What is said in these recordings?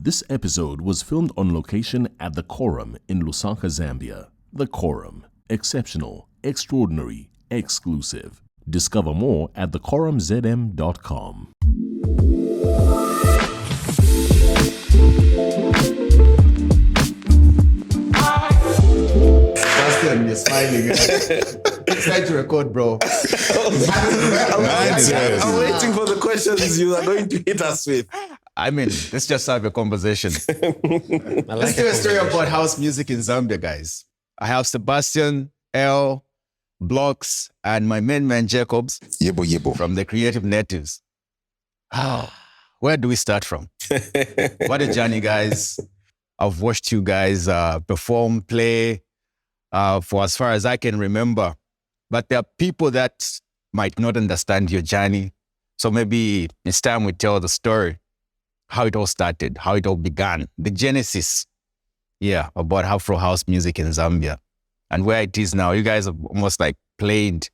This episode was filmed on location at the Quorum in Lusaka, Zambia. The Quorum. Exceptional, extraordinary, exclusive. Discover more at thequorumzm.com. Sebastien, you're smiling. It's time to record, bro. I'm waiting for the questions you are going to hit us with. I mean, let's just have a conversation. Let's do a story about house music in Zambia, guys. I have Sebastien, L, Blocks, and my main man, Jacobs. Yebo. From the Creative Natives. Where do we start from? What a journey, guys. I've watched you guys perform, play, for as far as I can remember. But there are people that might not understand your journey. So maybe it's time we tell the story, how it all started, how it all began, the genesis, about Afro house music in Zambia and where it is now. You guys have almost like played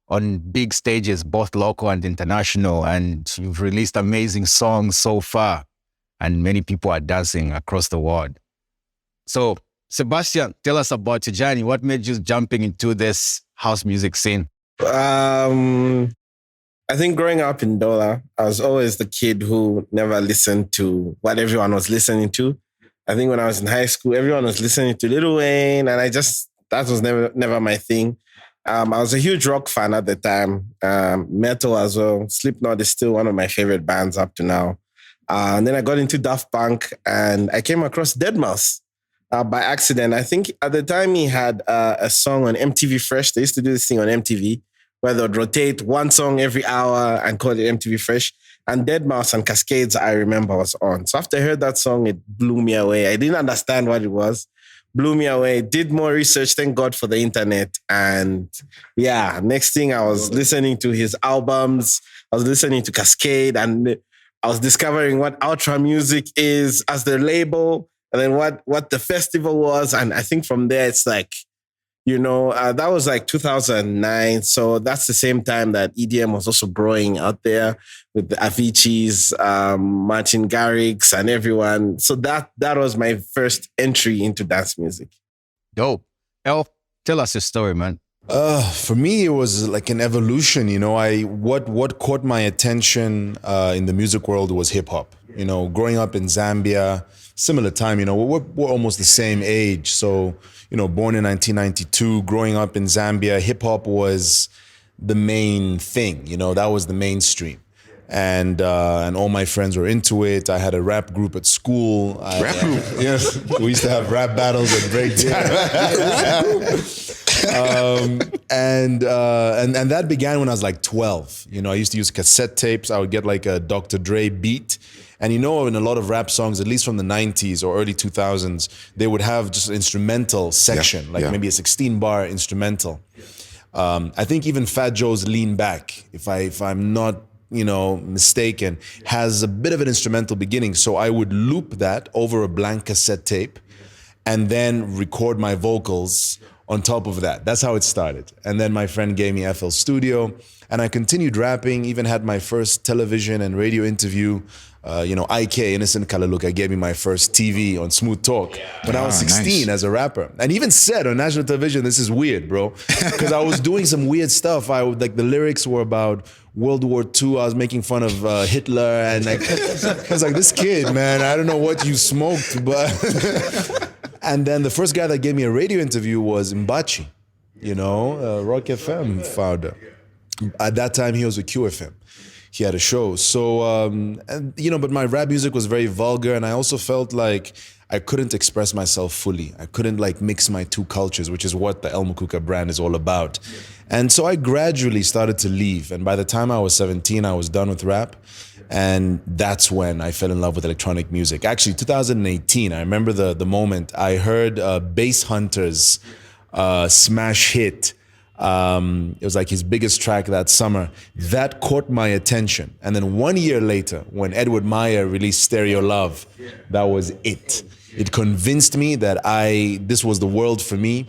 on big stages, both local and international, and you've released amazing songs so far, and many people are dancing across the world. So, Sebastien, tell us about your journey. What made you jumping into this house music scene? I think growing up in Dola, I was always the kid who never listened to what everyone was listening to. I think when I was in high school, everyone was listening to Lil Wayne, and that was never my thing. I was a huge rock fan at the time, metal as well. Slipknot is still one of my favorite bands up to now. And then I got into Daft Punk, and I came across Deadmau5 by accident. I think at the time he had a song on MTV Fresh. They used to do this thing on MTV where they would rotate one song every hour and call it MTV Fresh. And Deadmau5 and Cascades, I remember, was on. So after I heard that song, it blew me away. I didn't understand what it was. Blew me away. Did more research, thank God for the internet. And next thing I was listening to his albums. I was listening to Cascade, and I was discovering what Ultra Music is as the label, and then what the festival was. And I think from there, it's like, that was like 2009. So that's the same time that EDM was also growing out there with the Avicii's, Martin Garrix and everyone. So that was my first entry into dance music. Dope. Elf, tell us your story, man. For me, it was like an evolution. What caught my attention in the music world was hip hop. Growing up in Zambia, similar time. We're almost the same age. So, born in 1992, growing up in Zambia, hip hop was the main thing. That was the mainstream. And all my friends were into it. I had a rap group at school. Rap group? Yes. We used to have rap battles and break time. And that began when I was like 12. I used to use cassette tapes. I would get like a Dr. Dre beat. And in a lot of rap songs, at least from the 90s or early 2000s, they would have just an instrumental section, maybe a 16-bar instrumental. I think even Fat Joe's Lean Back, if I'm not mistaken, has a bit of an instrumental beginning. So I would loop that over a blank cassette tape and then record my vocals on top of that. That's how it started. And then my friend gave me FL Studio, and I continued rapping, even had my first television and radio interview. IK, Innocent Kalaluka, gave me my first TV on Smooth Talk when I was 16 as a rapper. And even said on national television, this is weird, bro. Because I was doing some weird stuff. The lyrics were about World War II. I was making fun of Hitler. And I was like, this kid, man, I don't know what you smoked, but... And then the first guy that gave me a radio interview was Bich'ri, Rock FM founder. At that time, he was with QFM. He had a show. So, but my rap music was very vulgar, and I also felt like I couldn't express myself fully. I couldn't mix my two cultures, which is what the El Mukuka brand is all about. And so I gradually started to leave. And by the time I was 17, I was done with rap. And that's when I fell in love with electronic music. Actually, 2018, I remember the moment I heard Bass Hunter's smash hit. It was like his biggest track that summer. That caught my attention. And then 1 year later, when Edward Meyer released Stereo Love, that was it. It convinced me that this was the world for me.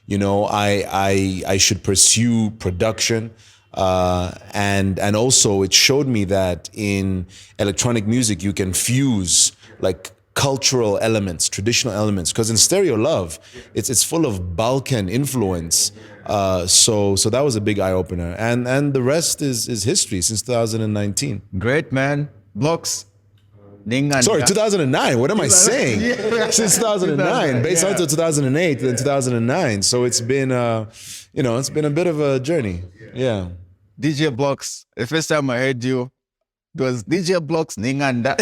I should pursue production. And also it showed me that in electronic music, you can fuse like cultural elements, traditional elements. Because in Stereo Love, it's full of Balkan influence. So that was a big eye opener, and the rest is history since 2019. Great, man. Blocks. Sorry, 2009. What am I saying? Since 2009, based on 2008 and 2009. So it's been, it's been a bit of a journey. Yeah. DJ Blocks. The first time I heard you, it was DJ Blocks Ninganda.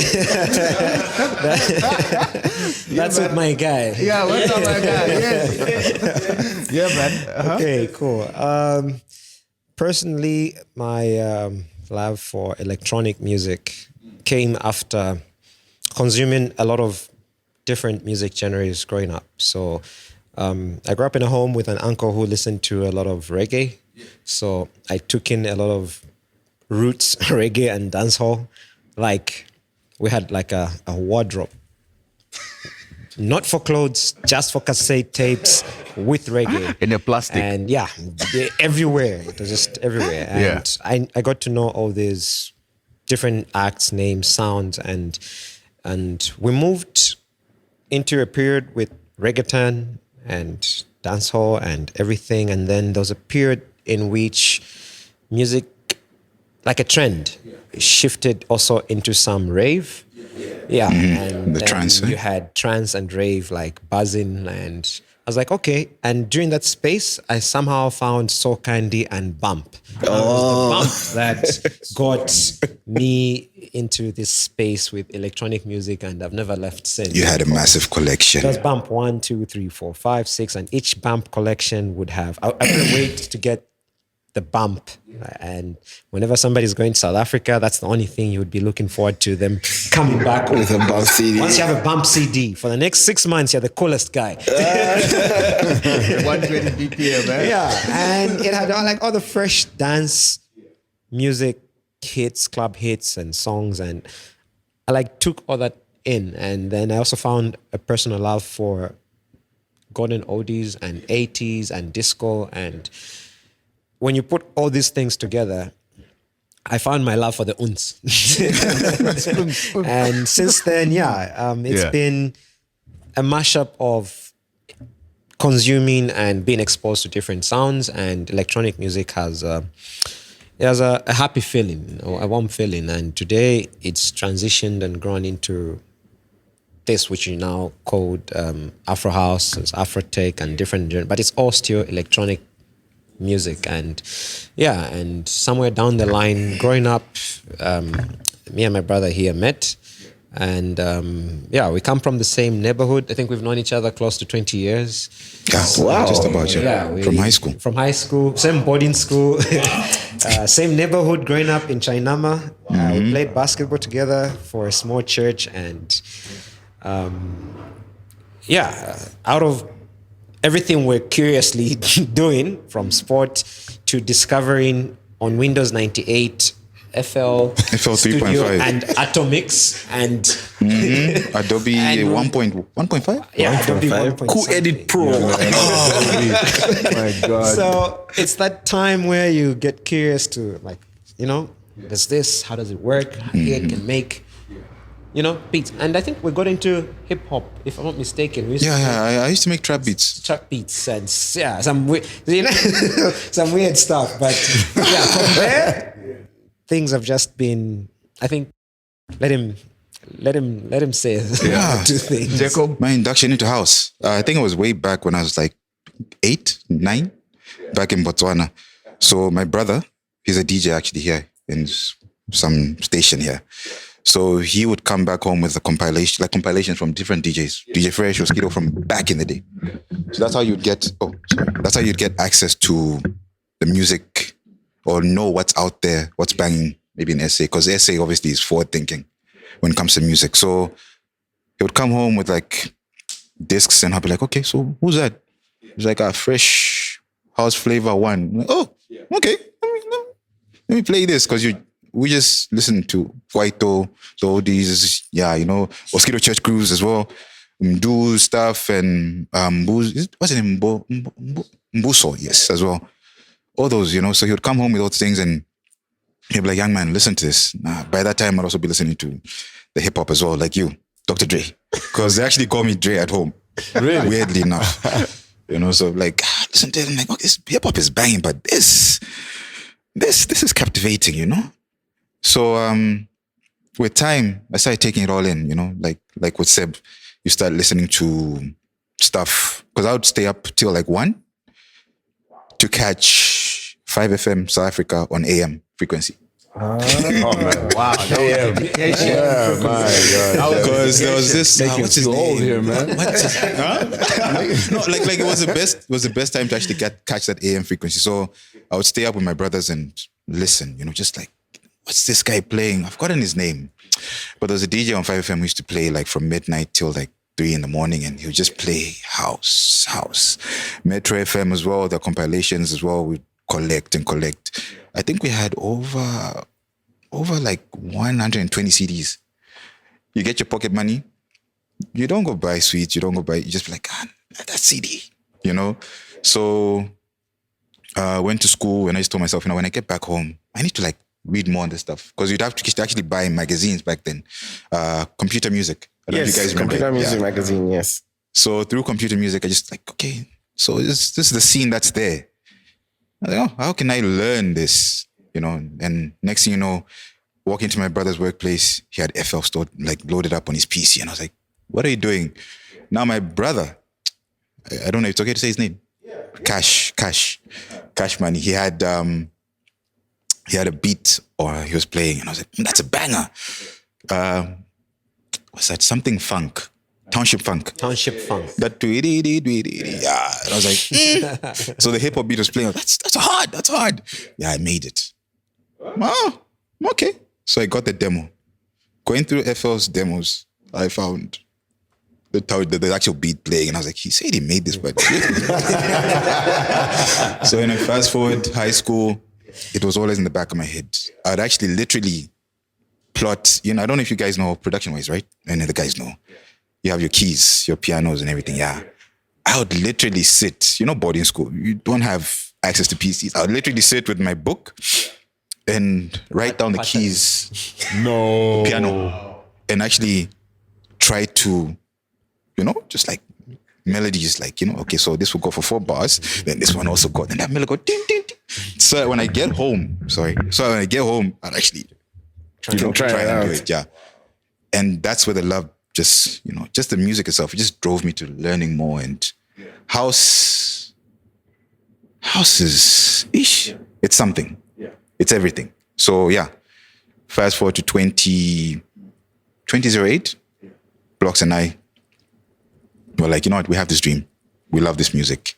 That's what my guy. Yeah, what's up, my guy? Yes. Yeah, man. Uh-huh. Okay, cool. Personally, my love for electronic music came after consuming a lot of different music genres growing up. So I grew up in a home with an uncle who listened to a lot of reggae. So I took in a lot of roots reggae and dancehall. Like we had like a wardrobe, not for clothes, just for cassette tapes with reggae. In a plastic. And yeah, everywhere. It was just everywhere. And I got to know all these different acts, names, sounds, and we moved into a period with reggaeton and dancehall and everything. And then there was a period in which music, like a trend, shifted also into some rave. Yeah. And the trance. You had trance and rave like buzzing, and I was like, okay. And during that space, I somehow found So Candy and Bump. It was the Bump that got me into this space with electronic music, and I've never left since. You had a massive collection. It was Bump 1, 2, 3, 4, 5, 6, and each Bump collection would have. I couldn't wait to get the Bump, and whenever somebody's going to South Africa, that's the only thing you would be looking forward to, them coming back with a Bump CD. Once you have a Bump CD for the next 6 months, you're the coolest guy. 120 BPM, man. Yeah, and it had all the fresh dance music hits, club hits and songs, and I took all that in. And then I also found a personal love for golden oldies and 80s and disco. And when you put all these things together, I found my love for the uns. And since then, it's been a mashup of consuming and being exposed to different sounds, and electronic music has a happy feeling, or a warm feeling. And today it's transitioned and grown into this, which you now called Afro House, Afro Tech, and different genres, but it's all still electronic music. And and somewhere down the line, growing up, me and my brother here met, and we come from the same neighborhood. I think we've known each other close to 20 years. Wow. Just about, from high school. From high school, same boarding school, same neighborhood, growing up in Chainama. We played basketball together for a small church, and out of everything we're curiously doing, from sport to discovering on Windows 98, FL 3.5 and Atomix and Adobe 1.5. Yeah, Adobe 1.5. Cool Edit Pro. My God. So it's that time where you get curious to there's this, how does it work? Here it can make beats. And I think we got into hip hop, if I'm not mistaken. I used to make trap beats. Trap beats and some weird, some weird stuff. But from there, things have just been. I think let him say two things. Jacob, my induction into house. I think it was way back when I was like 8, 9, back in Botswana. So my brother, he's a DJ actually here in some station here. So he would come back home with a compilations from different DJs. DJ Fresh or Skido from back in the day. So that's how you'd get access to the music, or know what's out there, what's banging maybe in SA. Because SA obviously is forward thinking when it comes to music. So he would come home with discs, and I'd be like, okay, so who's that? He's like, Fresh House Flavor 1. I'm like, oh, okay. Let me play this, because we just listen to Kwaito, the oldies, Mosquito Church Grooves as well, Mdu stuff, and what's it name? Mbuso, yes, as well. All those, so he would come home with all those things, and he'd be like, young man, listen to this. By that time, I'd also be listening to the hip hop as well, like you, Dr. Dre, because they actually call me Dre at home. Really? Weirdly enough. So like, listen to it, I'm like, oh, this hip hop is banging, but this is captivating, So with time, I started taking it all in, like with Seb, you start listening to stuff, because I would stay up till like 1 to catch 5 FM South Africa on AM frequency. Oh man! Wow! Yeah, my God! Because there was this. What's his name? Old here, man. No, like it was the best. It was the best time to actually catch that AM frequency. So I would stay up with my brothers and listen. Just like, what's this guy playing? I've forgotten his name, but there was a DJ on 5FM who used to play like from midnight till like 3 in the morning, and he would just play house. Metro FM as well. The compilations as well. We'd collect. I think we had over like 120 CDs. You get your pocket money. You don't go buy sweets. You just be like, that CD, So went to school, and I just told myself, when I get back home, I need to like read more on this stuff, because you'd have to actually buy magazines back then. Computer Music. I don't know if you guys remember. Computer Music magazine. Yes. So through Computer Music, I just like, okay, so this is the scene that's there. I was like, how can I learn this? And next thing you know, walk into my brother's workplace, he had FL stored, like loaded up on his PC. And I was like, what are you doing? Now my brother, I don't know if it's okay to say his name. Cash Money. He had a beat, or he was playing, and I was like, that's a banger. What's that? Something funk. Township funk. That yeah. And I was like, So the hip hop beat was playing. That's hard. Yeah, I made it. Oh, okay. So I got the demo. Going through FL's demos, I found the actual beat playing, and I was like, he said he made this, but so when I fast forward high school, it was always in the back of my head. I'd actually literally plot. I don't know if you guys know production wise, right? And the guys know. You have your keys, your pianos and everything. Yeah. I would literally sit, boarding school. You don't have access to PCs. I would literally sit with my book and write down the keys. No. Piano. And actually try to, just like melodies, like, okay, so this will go for 4 bars. Then this one also got, then that melody go ding, ding, ding. So when I get home, I'd actually try and do it. Yeah. And that's where the love, just the music itself, it just drove me to learning more. And house is it's something. Yeah. It's everything. So yeah, fast forward to 2008, Blocks and I were like, what, we have this dream. We love this music.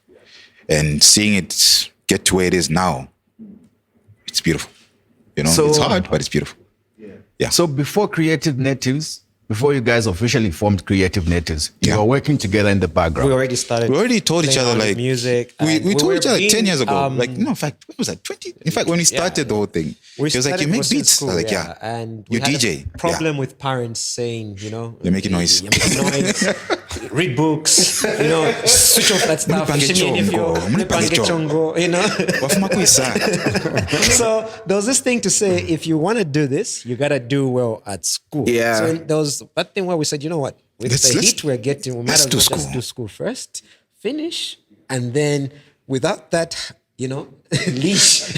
And seeing it get to where it is now, it's beautiful. So, it's hard, but it's beautiful. Yeah. So before Creative Natives, before you guys officially formed Creative Natives, you were working together in the background. We already started. We already told each other like music. We told each other 10 years ago. In fact, what was that? 20? In fact, when we started the whole thing, he was like, "You make beats." School, I was like, "Yeah." And you DJ. Problem with parents saying, you're making noise. You're making noise. Read books. Switch off that stuff. So there was this thing to say: if you want to do this, you gotta do well at school. Yeah. So there was that thing where we said, you know what? With the heat we're getting, we might as well just do school first, finish, and then without that, leash,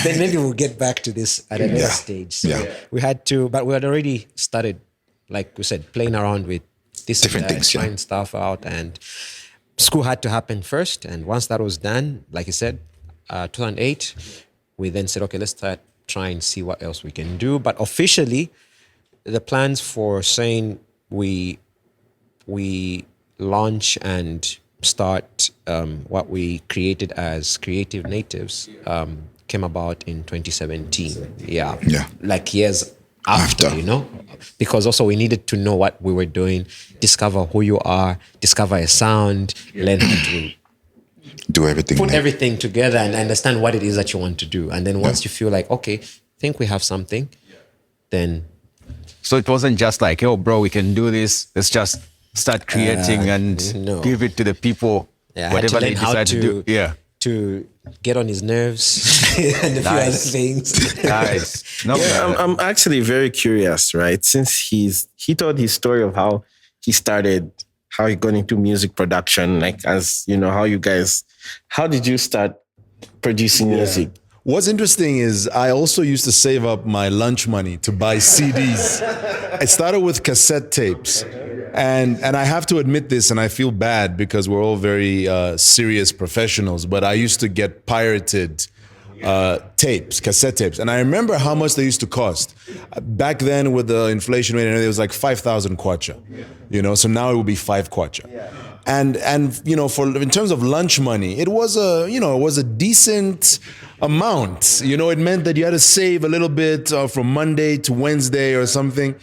then maybe we'll get back to this at a later stage. So we had to, but we had already started, like we said, playing around with this different things, trying stuff out, and school had to happen first. And once that was done, like you said, 2008, we then said, okay, let's start try and see what else we can do. But officially, the plans for saying we launch and start what we created as Creative Natives came about in 2017. Yeah. Like years after, because also we needed to know what we were doing, discover who you are, discover a sound, learn how to do everything, put everything together and understand what it is that you want to do. And then once you feel like, okay, I think we have something, then. So it wasn't just like, oh, bro, we can do this. Let's just start creating and give it to the people, whatever they decide to do. Yeah. To get on his nerves and a few other things. Nice. I'm actually very curious, right? Since he told his story of how he started, how he got into music production, like as you know, how did you start producing music? What's interesting is I also used to save up my lunch money to buy CDs. I started with cassette tapes. And I have to admit this, and I feel bad because we're all very serious professionals, but I used to get pirated tapes, cassette tapes. And I remember how much they used to cost. Back then with the inflation rate, it was like 5,000 kwacha, so now it would be 5 kwacha. And in terms of lunch money, it was a decent amount. It meant that you had to save a little bit from Monday to Wednesday or something.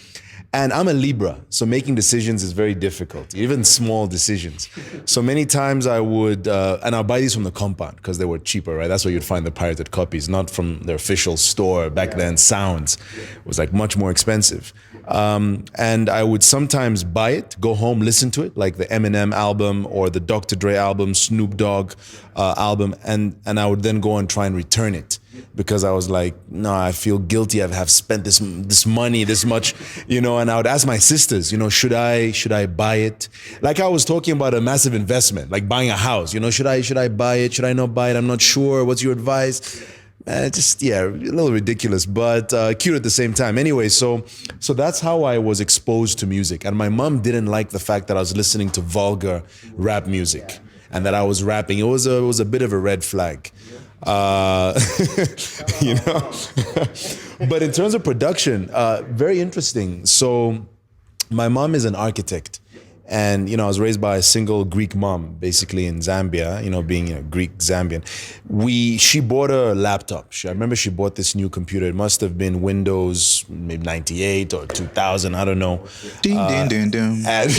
And I'm a Libra, so making decisions is very difficult, even small decisions. So many times I would, and I'll buy these from the compound because they were cheaper, right? That's where you'd find the pirated copies, not from their official store. Back then, Sounds was like much more expensive. And I would sometimes buy it, go home, listen to it, like the Eminem album or the Dr. Dre album, Snoop Dogg album, and I would then go and try and return it. Because I was like, no, I feel guilty. I have spent this money, this much, and I would ask my sisters, should I buy it? Like I was talking about a massive investment, like buying a house, should I buy it? Should I not buy it? I'm not sure. What's your advice? A little ridiculous, but cute at the same time. Anyway, so that's how I was exposed to music. And my mom didn't like the fact that I was listening to vulgar rap music and that I was rapping. It was a bit of a red flag. But in terms of production, very interesting. So my mom is an architect, and I was raised by a single Greek mom, basically in Zambia, being a Greek Zambian. She bought a laptop. I remember she bought this new computer. It must have been Windows maybe 98 or 2000, I don't know. Ding, ding, ding, ding. And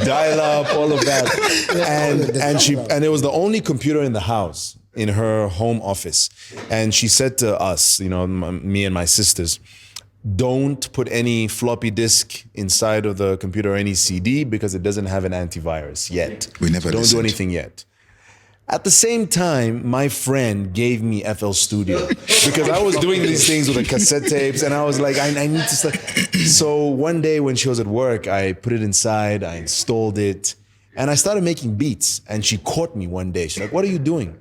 dial up, all of that. And it was the only computer in the house, in her home office. And she said to us, me and my sisters, don't put any floppy disk inside of the computer or any CD because it doesn't have an antivirus yet. We never Don't listened. do anything yet. At the same time, my friend gave me FL Studio because I was doing these things with the cassette tapes and I was like, I need to start. So one day when she was at work, I put it inside, I installed it, and I started making beats. And she caught me one day. She's like, what are you doing?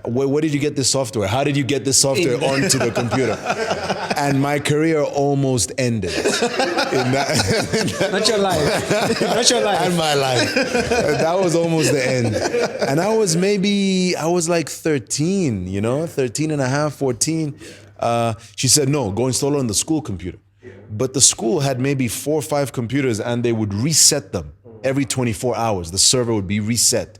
Where did you get this software? How did you get this software onto the computer? And my career almost ended. Not your life. Not your life. And my life. That was almost the end. And I was like 13, 13 and a half, 14. She said, no, go install it on the school computer. But the school had maybe 4 or 5 computers and they would reset them every 24 hours. The server would be reset.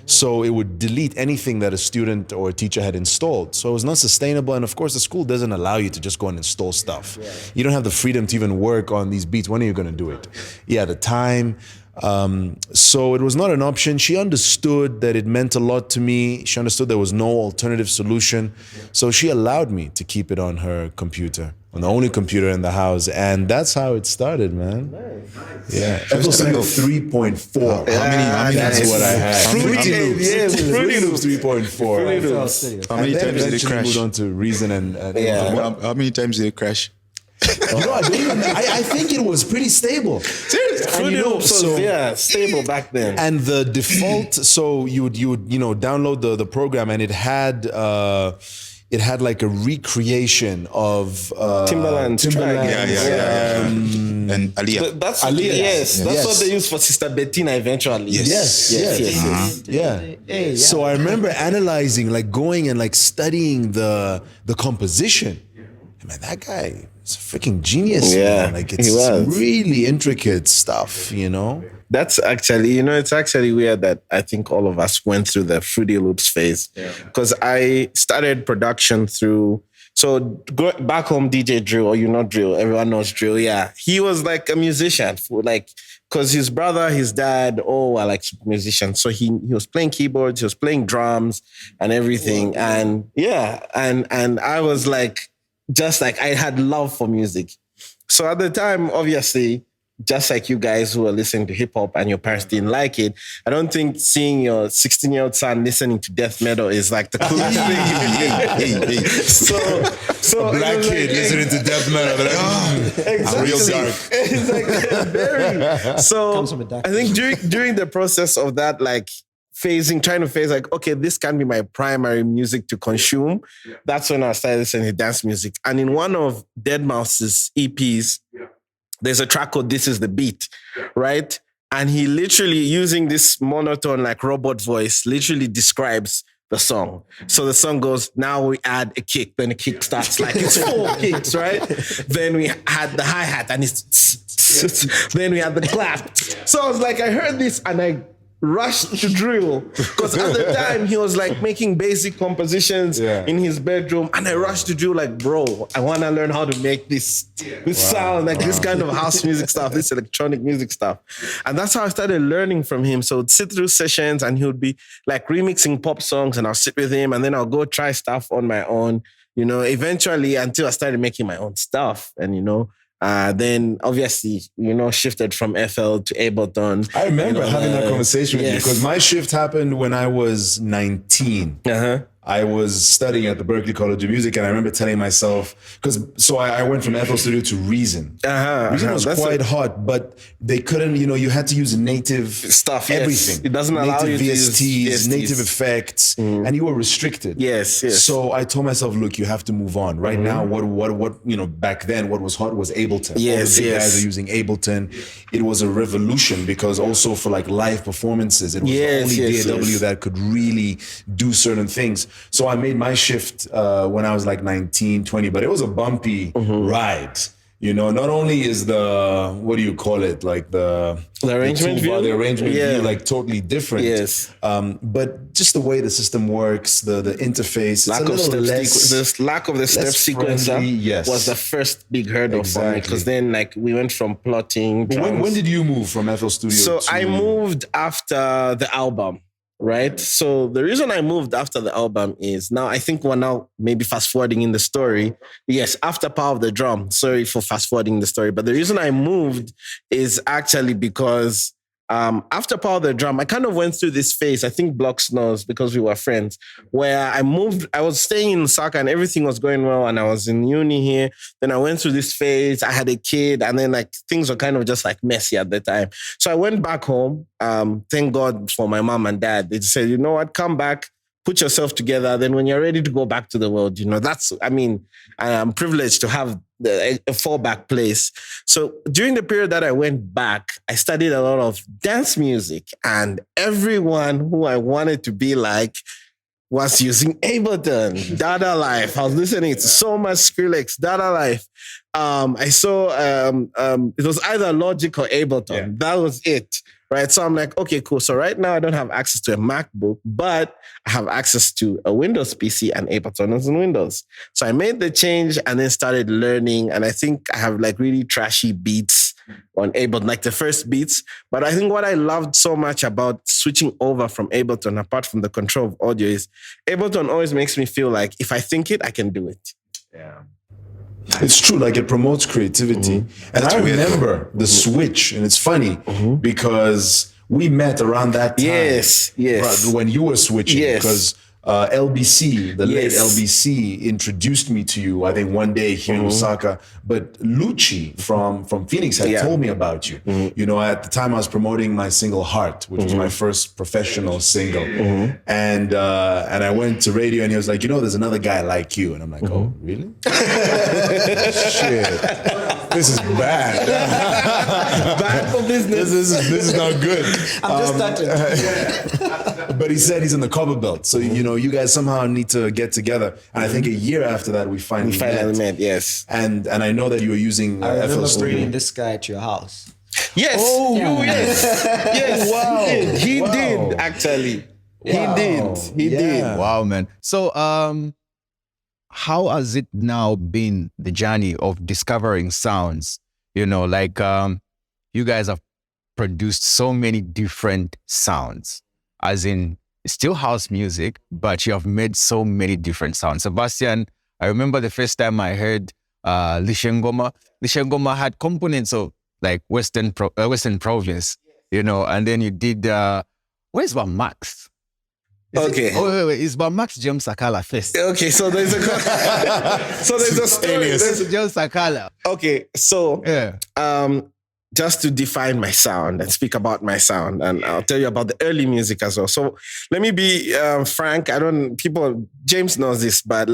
So it would delete anything that a student or a teacher had installed. So it was not sustainable. And of course, the school doesn't allow you to just go and install stuff. You don't have the freedom to even work on these beats. When are you going to do it? Yeah, the time. So it was not an option. She understood that it meant a lot to me. She understood there was no alternative solution. So she allowed me to keep it on her computer, on the only computer in the house. And that's how it started, man. Yeah. FL Studio 3.4. How many That's what I had. Fruity Loops. Yes, Fruity Loops 3.4. How many times did it crash? Moved on to Reason and How many times did it crash? I think it was pretty stable. Fruity Loops was stable back then. And the default, so you would download the program, and it had like a recreation of Timbaland. Yeah. And Aliyah. That's Aliyah. Yes, that's Yes. what they used for Sister Bettina eventually. Yes. Yes. So I remember analyzing, like going and like studying the composition. Man, that guy is a freaking genius. Yeah, man. Like he it's was. really intricate stuff, That's actually, it's actually weird that I think all of us went through the Fruity Loops phase. Because I started production through, back home, DJ Drill, or Drill, everyone knows Drill, yeah. He was like a musician, because his brother, his dad, all were like musicians. So he was playing keyboards, he was playing drums and everything. And I was like, just like, I had love for music. So at the time, obviously, just like you guys who are listening to hip hop and your parents didn't like it, I don't think seeing your 16-year-old son listening to death metal is like the coolest thing. So A black kid listening to death metal. They're like, exactly. real dark. It's like very. So Comes from a dark I think during the process of that, like trying to phase like, okay, this can be my primary music to consume. That's when I started listening to dance music. And in one of Deadmau5's EPs, there's a track called This Is the Beat, right? And he literally, using this monotone, like robot voice, literally describes the song. So the song goes, now we add a kick, then the kick starts like it's 4 kicks, right? Then we had the hi-hat and it's, then we had the clap. So I was like, I heard this and I rushed to drill because at the time he was like making basic compositions in his bedroom, and I rushed to drill like, bro, I want to learn how to make this sound, like this kind of house music stuff, this electronic music stuff. And that's how I started learning from him. So I'd sit through sessions and he would be like remixing pop songs, and I'll sit with him and then I'll go try stuff on my own, you know, eventually until I started making my own stuff. And, you know, then obviously, you know, shifted from FL to Ableton. I remember having that conversation with you yes. because my shift happened when I was 19. I was studying at the Berklee College of Music, and I remember telling myself, so I went from FL Studio to Reason. Reason was quite hot, but they couldn't, you know, you had to use native stuff, everything. Yes. It doesn't allow you to use VSTs, native effects, and you were restricted. Yes. So I told myself, look, you have to move on. Right now, what you know, back then, what was hot was Ableton. Yes, all the big guys are using Ableton. It was a revolution because also for like live performances, it was the only DAW that could really do certain things. So I made my shift when I was like 19, 20, but it was a bumpy ride. You know, not only is the, what do you call it? Like the arrangement view? The arrangement view, like totally different. Yes. But just the way the system works, the interface, the lack of the step sequencer was the first big hurdle for me, because then like we went from plotting. When did you move from FL Studio? So I moved after the album. Right. So the reason I moved after the album is now I think we're now maybe fast forwarding in the story. Yes, after Power of the Drum. Sorry for fast forwarding the story. But the reason I moved is actually because after Power of the Drum, I kind of went through this phase. I think Blocks knows because we were friends, where I moved. I was staying in Lusaka and everything was going well, and I was in uni here. Then I went through this phase. I had a kid, and then like things were kind of just like messy at the time. So I went back home. Thank God for my mom and dad. They just said, you know what, come back, put yourself together. Then when you're ready to go back to the world, you know, I am privileged to have a fallback place. So during the period that I went back, I studied a lot of dance music, and everyone who I wanted to be like was using Ableton, Dada Life. I was listening to so much Skrillex, Dada Life. I saw it was either Logic or Ableton. Yeah. That was it. Right. So I'm like, okay, cool. So right now I don't have access to a MacBook, but I have access to a Windows PC, and Ableton is in Windows. So I made the change and then started learning. And I think I have like really trashy beats on Ableton, like the first beats. But I think what I loved so much about switching over from Ableton, apart from the control of audio, is Ableton always makes me feel like if I think it, I can do it. Yeah. It's true, like it promotes creativity. And I remember the switch, and it's funny because we met around that time. Yes. When you were switching, because LBC, the late Yes. LBC, introduced me to you, I think one day here in Lusaka. But Lucci from Phoenix had told me about you. You know, at the time I was promoting my single Heart, which was my first professional single. And I went to radio and he was like, you know, there's another guy like you. And I'm like, oh, really? Shit. This is bad. Bad for business. This is not good. I'm just starting. But he said he's in the Copper Belt. So, you know, you guys somehow need to get together. And I think a year after that, we finally met. Yes. And I know that you were using I remember FL Studio. bringing this guy to your house. Yes. Oh, yes. Wow. He did actually. Wow. He did. Wow, man. So, how has it now been, the journey of discovering sounds? You know, like you guys have produced so many different sounds, as in still house music, but you have made so many different sounds. Sebastien, I remember the first time I heard Lishengoma. Lishengoma had components of like Western Province, you know, and then you did, where's Van Max? Okay. Wait. It's Van Max James Sakala first. Okay, so there's a story. There's James Sakala. Okay, so Yeah. just to define my sound and speak about my sound, and I'll tell you about the early music as well. So let me be frank. James knows this, but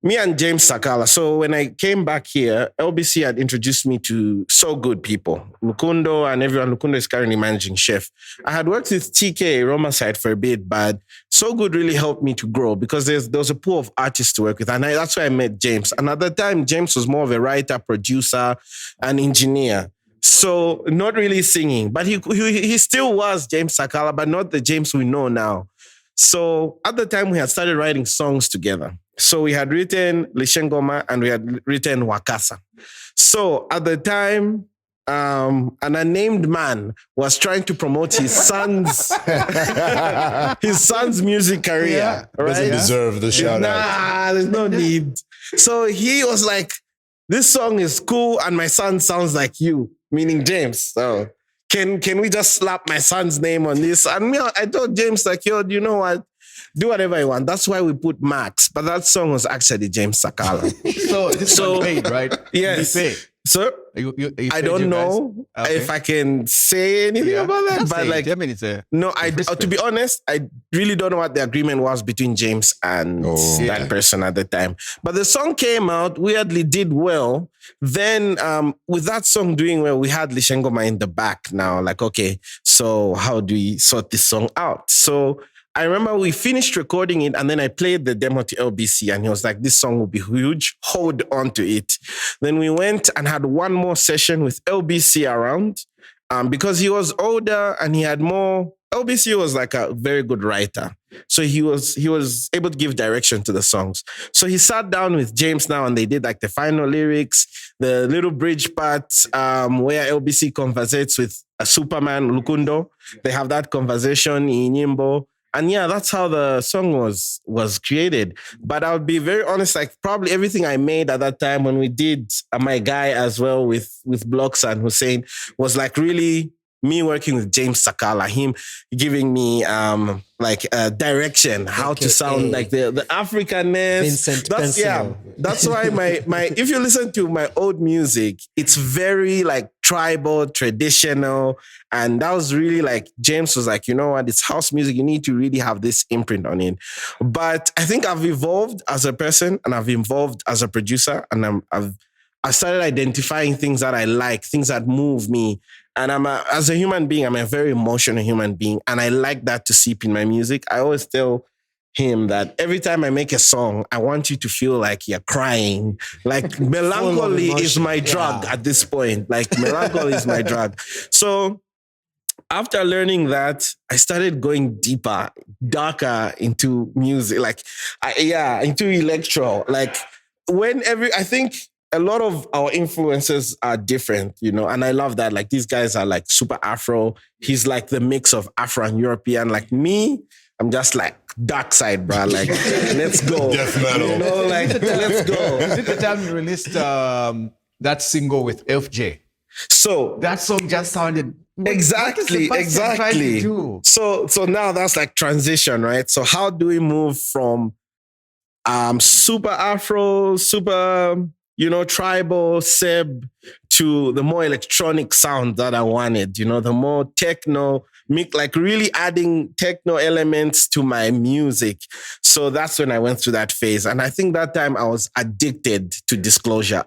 me and James Sakala. So when I came back here, LBC had introduced me to so good people. Lukundo and everyone. Lukundo is currently managing chef. I had worked with TK Roma side for a bit, but So Good really helped me to grow because there was a pool of artists to work with. And that's where I met James. And at the time, James was more of a writer, producer, and engineer. So not really singing, but he still was James Sakala, but not the James we know now. So at the time, we had started writing songs together. So we had written Lishengoma and we had written Wakasa. So at the time, an unnamed man was trying to promote his son's music career. Yeah. Right? Doesn't deserve the shout out. There's no need. So he was like, this song is cool and my son sounds like you, meaning James. So can we just slap my son's name on this? And I told James, like, yo, you know what? Do whatever you want. That's why we put Max. But that song was actually James Sakala. So this was paid, right? Yes. You paid. So You I don't know if I can say anything about that. But like, to be honest, I really don't know what the agreement was between James and that person at the time. But the song came out, weirdly did well. Then with that song doing well, we had Lishengoma in the back now. Like, okay, so how do we sort this song out? So I remember we finished recording it and then I played the demo to LBC and he was like, this song will be huge. Hold on to it. Then we went and had one more session with LBC around because he was older and he had more. LBC was like a very good writer. So he was able to give direction to the songs. So he sat down with James now and they did like the final lyrics, the little bridge parts where LBC conversates with a Superman, Lukundo. They have that conversation in Nyimbo. And yeah, that's how the song was created. But I'll be very honest, like probably everything I made at that time when we did My Guy as well with Blocks and Hussein was like really me working with James Sakala, him giving me direction, how to sound like the Africanness. Vincent Pencil. That's why my if you listen to my old music, it's very like tribal, traditional. And that was really like, James was like, you know what, it's house music. You need to really have this imprint on it. But I think I've evolved as a person and I've evolved as a producer. And I started identifying things that I like, things that move me. And as a human being, I'm a very emotional human being. And I like that to seep in my music. I always tell him that every time I make a song, I want you to feel like you're crying. Like melancholy is my drug at this point. Like melancholy is my drug. So after learning that, I started going deeper, darker into music, into electro. Like I think a lot of our influences are different, you know, and I love that. Like these guys are like super Afro. He's like the mix of Afro and European. Like me, I'm just like dark side, bro. Like, let's go. Death metal. You know, like, let's go. Is it the time you released that single with FJ? So that song just sounded exactly. So now that's like transition, right? So how do we move from super Afro, super, you know, tribal, Seb, to the more electronic sound that I wanted, you know, the more techno, like really adding techno elements to my music. So that's when I went through that phase. And I think that time I was addicted to disclosure.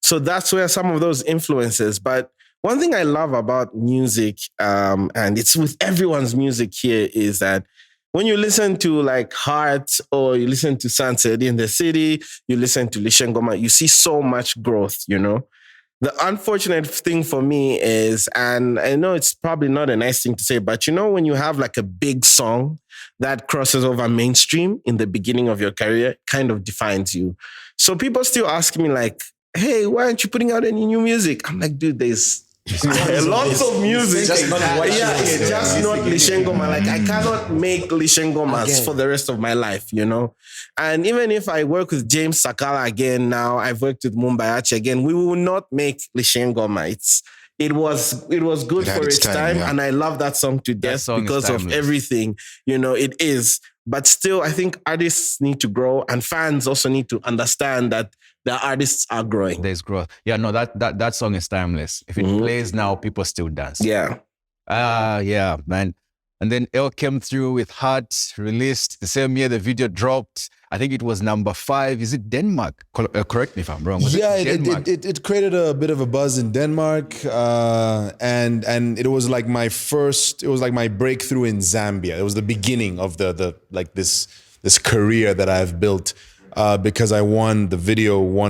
So that's where some of those influences. But one thing I love about music, and it's with everyone's music here, is that when you listen to like Heart or you listen to Sunset in the City, you listen to Lishengoma, you see so much growth, you know? The unfortunate thing for me is, and I know it's probably not a nice thing to say, but you know, when you have like a big song that crosses over mainstream in the beginning of your career, kind of defines you. So people still ask me like, hey, why aren't you putting out any new music? I'm like, dude, there's Lots of music. Just not what she wants. It's just not Lishengoma. Like I cannot make Lishengomas Again. for the rest of my life, you know. And even if I work with James Sakala again now, I've worked with Mumbayachi again, we will not make Lishengoma. It was good It had for its its time, time, yeah. and I love that song to death song is because of timeless. everything, you know, it is. But still, I think artists need to grow, and fans also need to understand that the artists are growing. There's growth. Yeah, no, that song is timeless. If it plays now, people still dance. Yeah. Yeah, man. And then Elle came through with Heart, released the same year the video dropped. I think it was number 5. Is it Denmark? Correct me if I'm wrong. Was it Denmark? It created a bit of a buzz in Denmark, and it was like my breakthrough in Zambia. It was the beginning of the like this career that I've built because I won a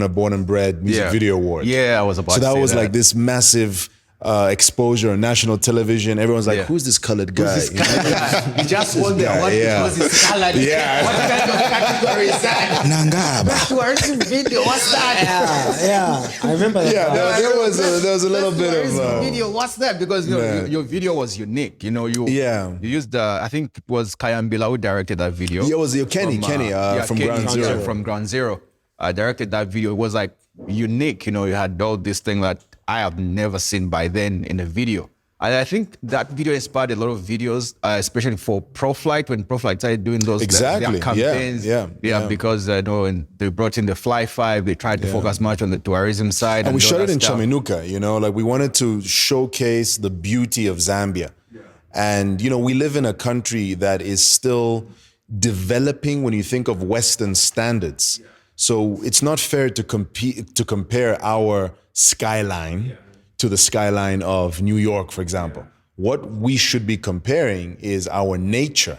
Born and Bred music video award. Yeah, I was about to say that. So that was like this massive exposure on national television. Everyone's like, who's this colored guy? You just won the award because it's colored. Yeah. What kind of category is that? Nangaba. Tourism video, what's that? Yeah, I remember that. Yeah, there was a little bit of video, what's that? Because your video was unique. You know, you used I think it was Kayambila who directed that video. Yeah, it was Kenny from Ground Zero. From Ground Zero. Directed that video. It was like unique. You know, you had all this thing that I have never seen by then in a video. And I think that video inspired a lot of videos, especially for ProFlight, when ProFlight started doing those their campaigns. Yeah, because when they brought in the Fly 5, they tried to focus much on the tourism side. And we shot it in Chaminuka, you know, like we wanted to showcase the beauty of Zambia. And, you know, we live in a country that is still developing when you think of Western standards. So it's not fair to compare our skyline to the skyline of New York, for example. What we should be comparing is our nature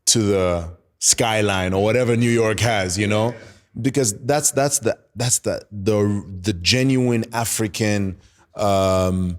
to the skyline or whatever New York has, you know, because that's the genuine African, like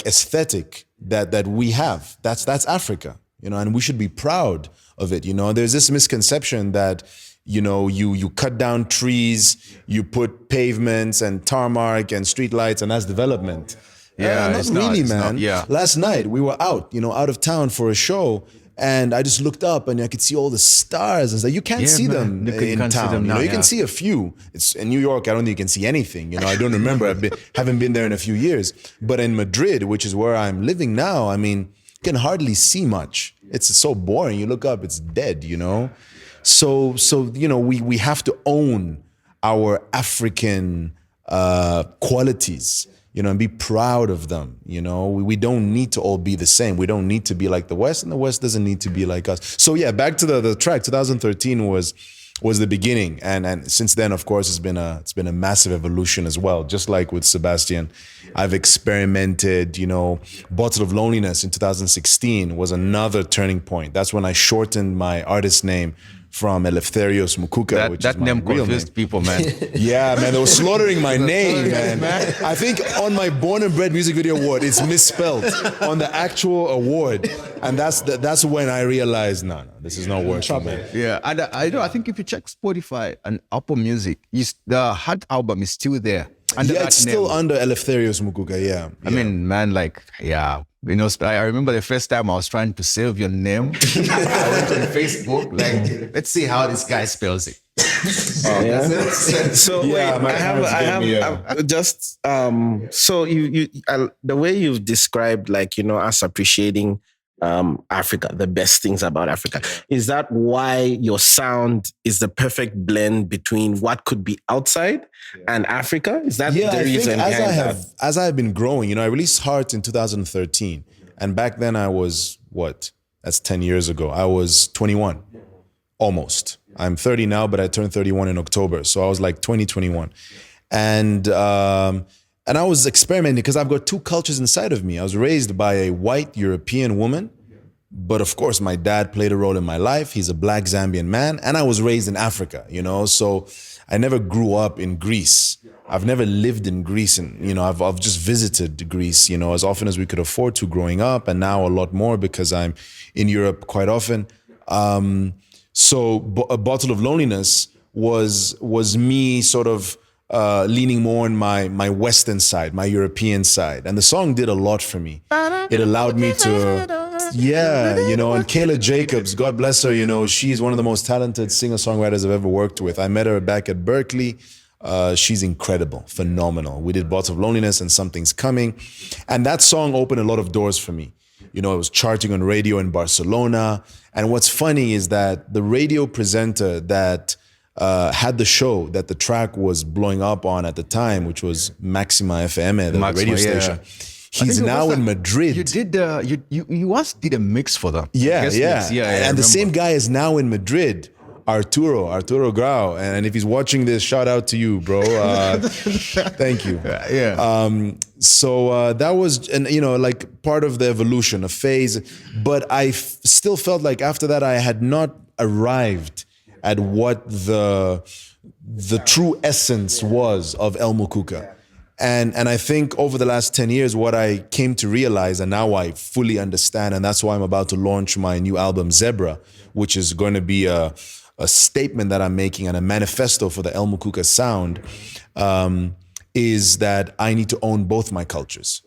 aesthetic that we have. That's Africa, you know, and we should be proud of it. You know, there's this misconception that, you know, you cut down trees, you put pavements and tarmac and streetlights, and that's development. Yeah, not really, man. Last night we were out of town for a show, and I just looked up and I could see all the stars. And like, you can't see them in town. You can see a few. It's in New York. I don't think you can see anything. You know, I don't remember. Haven't been there in a few years. But in Madrid, which is where I'm living now, I mean, you can hardly see much. It's so boring. You look up, it's dead. You know. So you know, we have to own our African qualities, you know, and be proud of them. You know, we don't need to all be the same. We don't need to be like the West, and the West doesn't need to be like us. So yeah, back to the track. 2013 was the beginning, and since then, of course, it's been a massive evolution as well. Just like with Sebastien, I've experimented. You know, Bottle of Loneliness in 2016 was another turning point. That's when I shortened my artist name from Eleftherios Mukuka, which is my name real confused name. People, man. Yeah, man, they were slaughtering my name, man. I think on my Born and Bred Music Video Award, it's misspelled on the actual award, and that's when I realized, no, this is not working, man. Yeah, and I think if you check Spotify and Apple Music, the Heart album is still there. It's still under Eleftherios Mukuka. Yeah. I mean, man, like, yeah. You know, I remember the first time I was trying to save your name. I went on Facebook, like, let's see how this guy spells it. So yeah, wait, I have just so you the way you've described, like, you know, us appreciating Africa, the best things about Africa, is that why your sound is the perfect blend between what could be outside and Africa? Is that the reason behind that? As I have been growing, you know, I released Heart in 2013, and back then I was that's 10 years ago. I was 21, almost. I'm 30 now, but I turned 31 in October, so I was like 21, and I was experimenting because I've got two cultures inside of me. I was raised by a white European woman, but of course my dad played a role in my life. He's a black Zambian man, and I was raised in Africa, you know, so I never grew up in Greece. I've never lived in Greece, and, you know, I've just visited Greece, you know, as often as we could afford to growing up, and now a lot more because I'm in Europe quite often. So A Bottle of Loneliness was me sort of leaning more on my Western side, my European side. And the song did a lot for me. It allowed me to, you know, and Kayla Jacobs, God bless her, you know, she's one of the most talented singer-songwriters I've ever worked with. I met her back at Berkeley. She's incredible, phenomenal. We did Bots of Loneliness and Something's Coming. And that song opened a lot of doors for me. You know, it was charting on radio in Barcelona. And what's funny is that the radio presenter that had the show that the track was blowing up on at the time, which was Maxima FM, the radio station. He's now in Madrid. You did you once did a mix for them. Yeah. And the same guy is now in Madrid. Arturo Grau. And if he's watching this, shout out to you, bro. Thank you. So that was, and you know, like part of the evolution, a phase. But I still felt like after that, I had not arrived at what the true essence was of El Mukuka. And I think over the last 10 years, what I came to realize, and now I fully understand, and that's why I'm about to launch my new album, Zebra, which is going to be a statement that I'm making and a manifesto for the El Mukuka sound, is that I need to own both my cultures.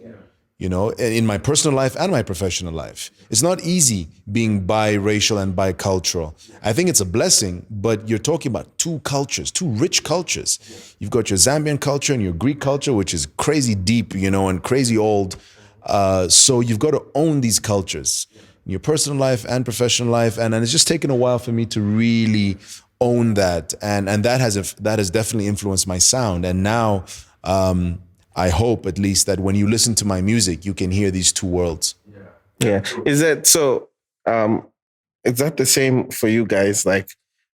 You know, in my personal life and my professional life. It's not easy being biracial and bicultural. I think it's a blessing, but you're talking about two cultures, two rich cultures. You've got your Zambian culture and your Greek culture, which is crazy deep, you know, and crazy old. So you've got to own these cultures in your personal life and professional life. And it's just taken a while for me to really own that. And that has definitely influenced my sound. And now, I hope at least that when you listen to my music, you can hear these two worlds. Yeah. Is that so? Is that the same for you guys? Like,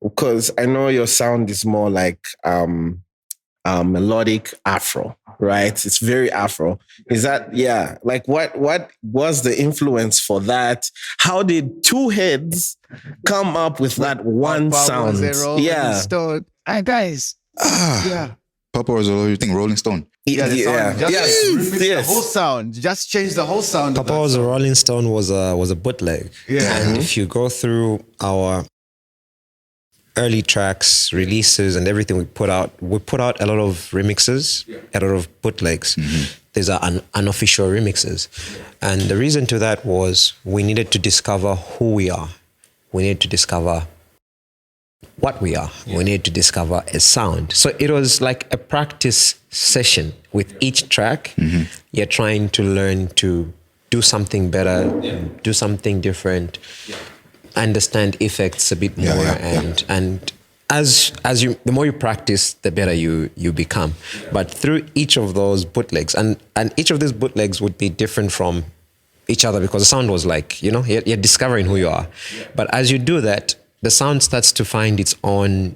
because I know your sound is more like melodic Afro, right? It's very Afro. Is that, like what was the influence for that? How did two heads come up with that one sound? Stone. Hi guys. Papa was Rolling Stone. The whole sound. Just change the whole sound. Papa was a Rolling Stone was a bootleg. And if you go through our early tracks, releases, and everything we put out a lot of remixes, a lot of bootlegs. These are unofficial remixes. And the reason to that was we needed to discover who we are. We needed to discover what we are. We need to discover a sound. So it was like a practice session with each track. You're trying to learn to do something better, do something different, understand effects a bit more, and as you, the more you practice, the better you become. But through each of those bootlegs, and each of these bootlegs would be different from each other because the sound was like, you know, you're discovering who you are. But as you do that, the sound starts to find its own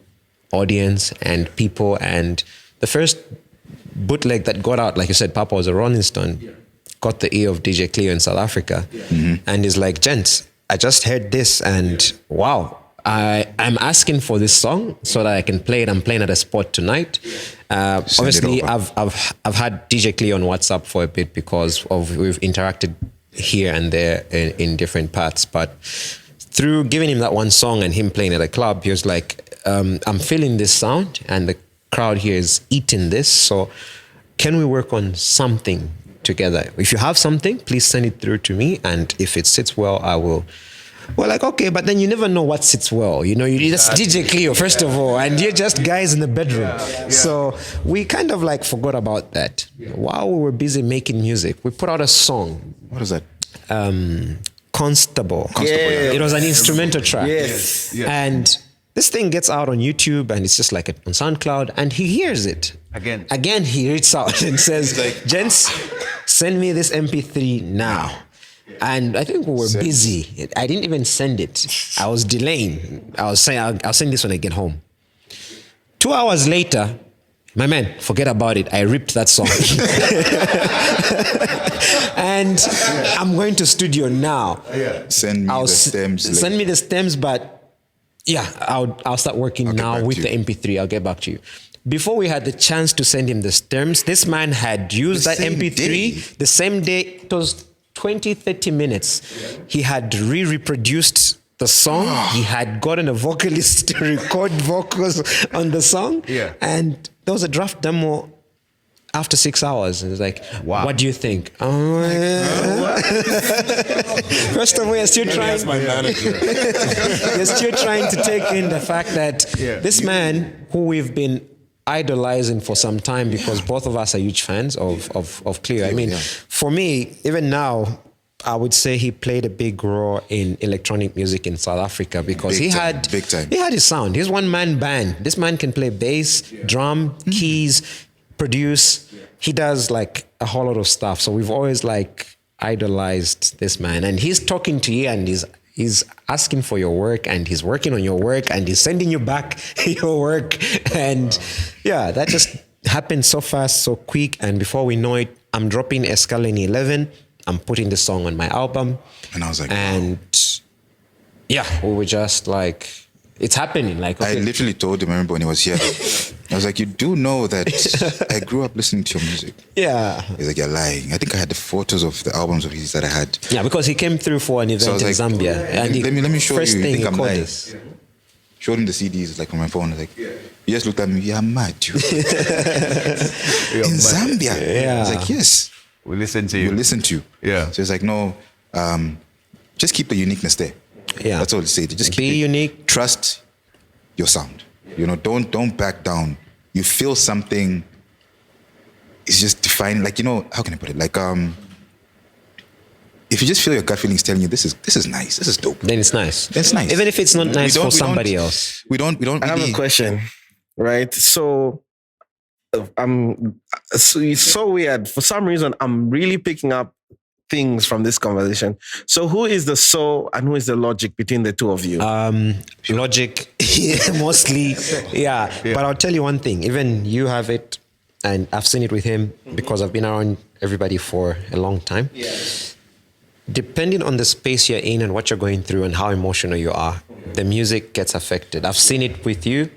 audience and people. And the first bootleg that got out, like you said, Papa was a Rolling Stone, got the ear of DJ Cleo in South Africa, and is like, gents, I just heard this and wow, I'm asking for this song so that I can play it. I'm playing at a spot tonight. Obviously, I've had DJ Cleo on WhatsApp for a bit because we've interacted here and there in different parts, but through giving him that one song and him playing at a club, he was like, I'm feeling this sound and the crowd here is eating this. So can we work on something together? If you have something, please send it through to me. And if it sits well, I will. We're like, okay, but then you never know what sits well. You know, that's DJ Cleo, first of all, and you're just guys in the bedroom. So we kind of like forgot about that. While we were busy making music, we put out a song. What is that? Constable. It was an instrumental track. And this thing gets out on YouTube and it's just like on SoundCloud, and he hears it. Again, he reaches out and says, gents, send me this MP3 now. And I think we were busy. I didn't even send it. I was delaying. I was saying, I'll send this when I get home. 2 hours later, my man, forget about it. I ripped that song. And I'm going to studio now. Send me the stems. Send me the stems, but I'll start working now with the MP3. I'll get back to you. Before we had the chance to send him the stems, this man had used that MP3 the same day. It was 20, 30 minutes. He had reproduced the song. He had gotten a vocalist to record vocals on the song. And there was a draft demo after 6 hours. And it's like, Wow. what do you think? First of all, you're still trying. That's my manager. You're still trying to take in the fact that this man, who we've been idolizing for some time, because both of us are huge fans of Cleo. I mean, for me, even now, I would say he played a big role in electronic music in South Africa, because Big he time, had big time. he had his sound. He's one-man band. This man can play bass, drum, keys, produce. He does like a whole lot of stuff. So we've always like idolized this man, and he's talking to you, and he's asking for your work, and he's working on your work, and he's sending you back your work. And yeah, that just happened so fast, so quick. And before we know it, I'm dropping Escalene 11. I'm putting the song on my album. And I was like, and yeah, we were just like, it's happening. Like, I okay. literally told him, I remember when he was here, I was like, you do know that I grew up listening to your music. Yeah. He's like, you're lying. I think I had the photos of the albums of his that I had. Yeah, because he came through for an event in Zambia. And let me show first you. thing You think he I'm called lying? us. Showed him the CDs like on my phone. I was like, he just looked at me, yeah, I'm mad, you. In Zambia. Yeah. I was like, yes. We listen to you. We'll listen to you. Yeah. So it's like, no, just keep the uniqueness there. Yeah. That's all he said. Just keep Be it. unique. Trust your sound. You know, don't back down. You feel something. It's just defined. Like, you know, how can I put it? Like, if you just feel your gut feeling is telling you this is nice, this is dope. Then it's nice. That's nice. Even if it's not nice for somebody don't- else. We don't I have really. a question, right? So, it's so weird. For some reason, I'm really picking up things from this conversation. So, who is the soul and who is the logic between the two of you? Logic, mostly. Yeah. But I'll tell you one thing. Even you have it, and I've seen it with him because I've been around everybody for a long time. Yeah. Depending on the space you're in and what you're going through and how emotional you are, the music gets affected. I've seen it with you,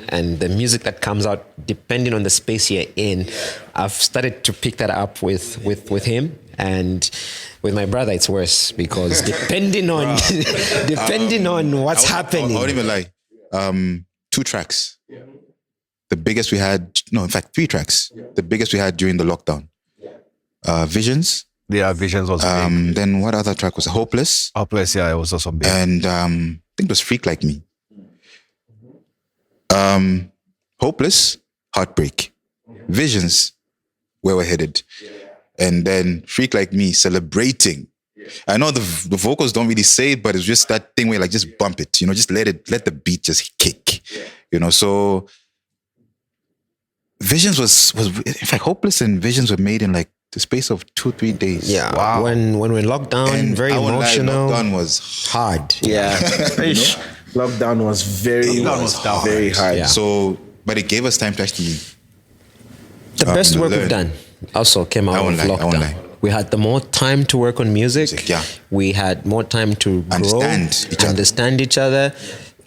and the music that comes out, depending on the space you're in, I've started to pick that up with him. And with my brother, it's worse, because depending on what's happening. I won't even lie. 2 tracks. The biggest we had, no, in fact, 3 tracks. The biggest we had during the lockdown. Visions. Yeah, Visions was big. Then what other track was it? Hopeless? Hopeless, yeah, it was also big. And I think it was Freak Like Me. Hopeless, Heartbreak. Visions, Where We're Headed. And then Freak Like Me, Celebrating. I know the vocals don't really say it, but it's just that thing where like just bump it, you know, just let the beat just kick. You know, so Visions was in fact Hopeless and Visions were made in like the space of 2-3 days. Yeah. Wow. When we're in lockdown, And very I won't lie, emotional. lockdown was hard. Yeah. Lockdown was very hard. Yeah. so, but it gave us time to actually. The best work learn. we've done also came out of I won't lockdown. lie. We had the more time to work on music. Yeah. We had more time to understand each other.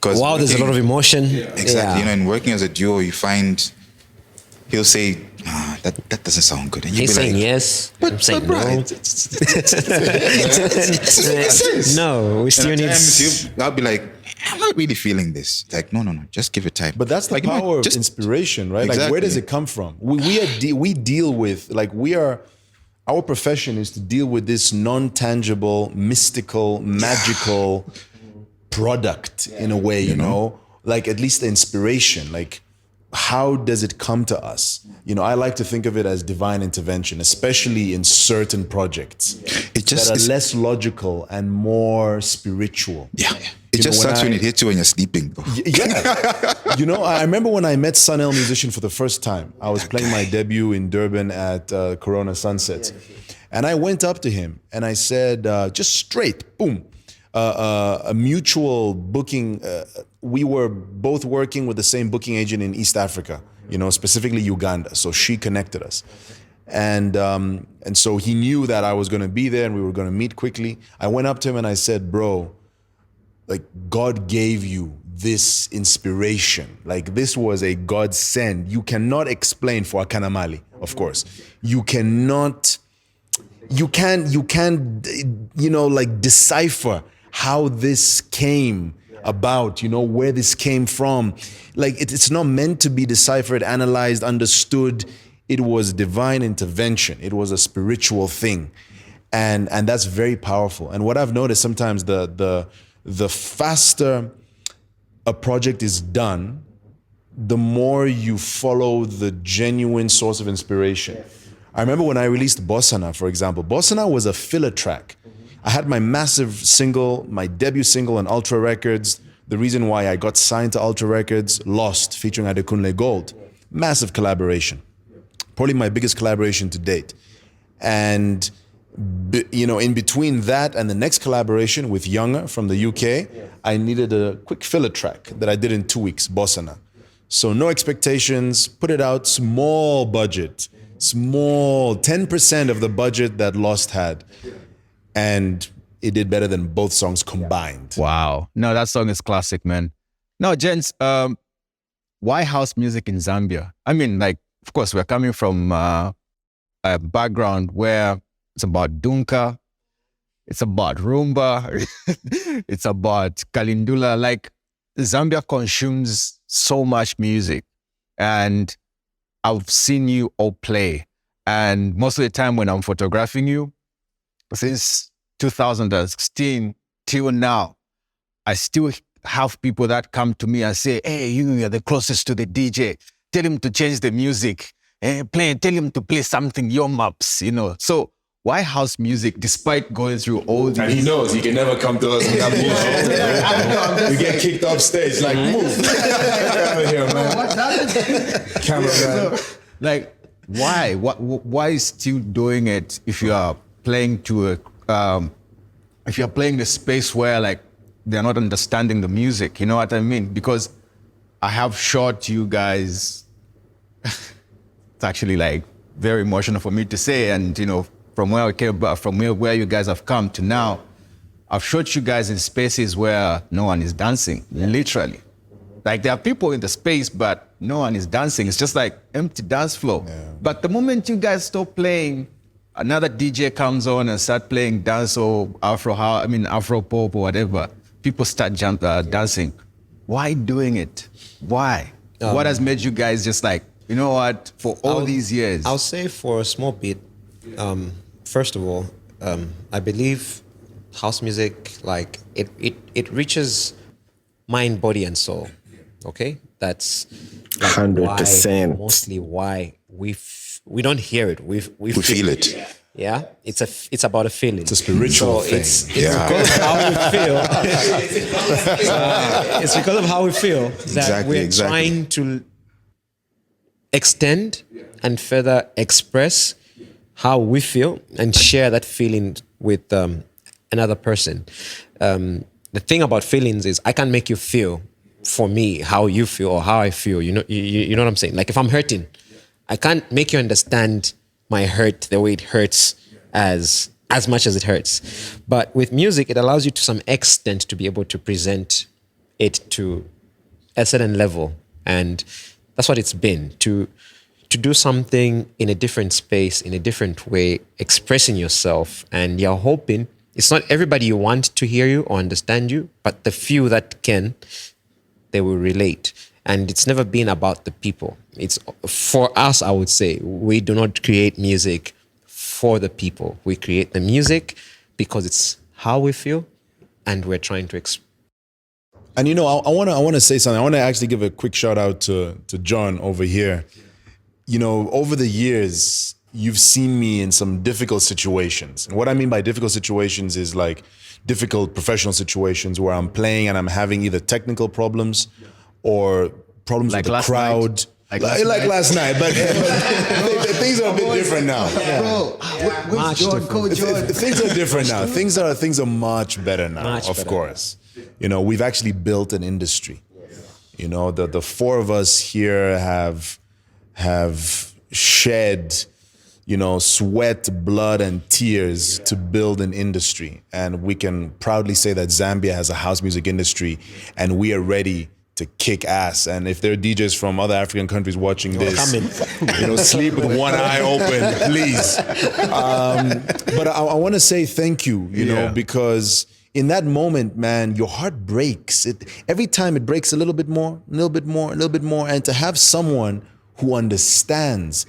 'Cause Wow, there's a lot of emotion. Exactly. Yeah. You know, in working as a duo, you find he'll say, that doesn't sound good. And you'll He's be saying like, yes. I'm saying bro, no. No, we still need. I'll be like, I'm not really feeling this. Like, no, just give it time. But that's the like, no, power of just- inspiration, right? Like, where Exactly. does it come from? We deal with, like, our profession is to deal with this non-tangible, mystical, magical product in a way, you know? Like, at least the inspiration, like, how does it come to us? You know, I like to think of it as divine intervention, especially in certain projects that are less logical and more spiritual. Yeah. It just sucks when it hits you when you're sleeping. Though. Yeah. You know, I remember when I met Sun El Musician for the first time. I was playing my debut in Durban at Corona Sunsets. And I went up to him and I said, just straight, boom, a mutual booking. We were both working with the same booking agent in East Africa, you know, specifically Uganda. So she connected us. And so he knew that I was going to be there and we were going to meet quickly. I went up to him and I said, bro, like, God gave you this inspiration. Like, this was a God send. You cannot explain for Akanamali, of course. You can't, you know, like, decipher how this came about, where this came from. Like it's not meant to be deciphered, analyzed, understood. It was divine intervention. It was a spiritual thing. And that's very powerful. And what I've noticed sometimes, the faster a project is done, the more you follow the genuine source of inspiration. I remember when I released Bossana, for example. Bossana was a filler track. I had my massive single, my debut single on Ultra Records. The reason why I got signed to Ultra Records, Lost, featuring Adekunle Gold. Massive collaboration. Probably my biggest collaboration to date. And in between that and the next collaboration with Younger from the UK, I needed a quick filler track that I did in 2 weeks, Bossana. So no expectations, put it out, small budget, 10% of the budget that Lost had. And it did better than both songs combined. Wow. No, that song is classic, man. No, gents, why house music in Zambia? I mean, of course, we're coming from a background where it's about Dunka, it's about Rumba, it's about Kalindula. Zambia consumes so much music, and I've seen you all play. And most of the time when I'm photographing you, since 2016 till now, I still have people that come to me and say, hey, you're the closest to the DJ. Tell him to change the music. Tell him to play something, your maps, So why house music despite going through all these... And he knows he can never come to us with that bullshit. We get kicked off stage, move. Get out of here, man. What's happening? Cameraman. Why? Why still doing it if you are playing to if you're playing the space where they're not understanding the music, you know what I mean? Because I have shot you guys. It's actually very emotional for me to say, and from where I came, from where you guys have come to now, I've shot you guys in spaces where no one is dancing, literally. There are people in the space, but no one is dancing. It's just empty dance floor. Yeah. But the moment you guys stop playing, another DJ comes on and start playing dance or Afro pop or whatever. People start dancing. Why doing it? Why? What has made you guys just you know what? For all these years, I'll say for a small bit. First of all, I believe house music it reaches mind, body, and soul. Okay, that's 100%. Mostly why we don't hear it. We feel it. Yeah, it's about a feeling. It's a spiritual thing. It's because of how we feel. It's because of how we feel that we're trying to extend and further express how we feel and share that feeling with another person. The thing about feelings is I can make you feel for me how you feel or how I feel. You know what I'm saying? If I'm hurting, I can't make you understand my hurt the way it hurts as much as it hurts. But with music, it allows you to some extent to be able to present it to a certain level. And that's what it's been, to do something in a different space, in a different way, expressing yourself. And you're hoping, it's not everybody you want to hear you or understand you, but the few that can, they will relate. And it's never been about the people. It's for us, I would say, we do not create music for the people. We create the music because it's how we feel and we're trying to express. And I want to say something. I want to actually give a quick shout out to John over here. Over the years, you've seen me in some difficult situations. And what I mean by difficult situations is difficult professional situations where I'm playing and I'm having either technical problems or problems with the crowd. Like last night, but things are a bit different now. Things are different now. Things are much better now, of course. We've actually built an industry. The four of us here have shed, sweat, blood, and tears to build an industry. And we can proudly say that Zambia has a house music industry, and we are ready to kick ass. And if there are DJs from other African countries watching this, sleep with one eye open, please. But I want to say thank you, because in that moment, man, your heart breaks. Every time it breaks a little bit more, a little bit more, a little bit more. And to have someone who understands,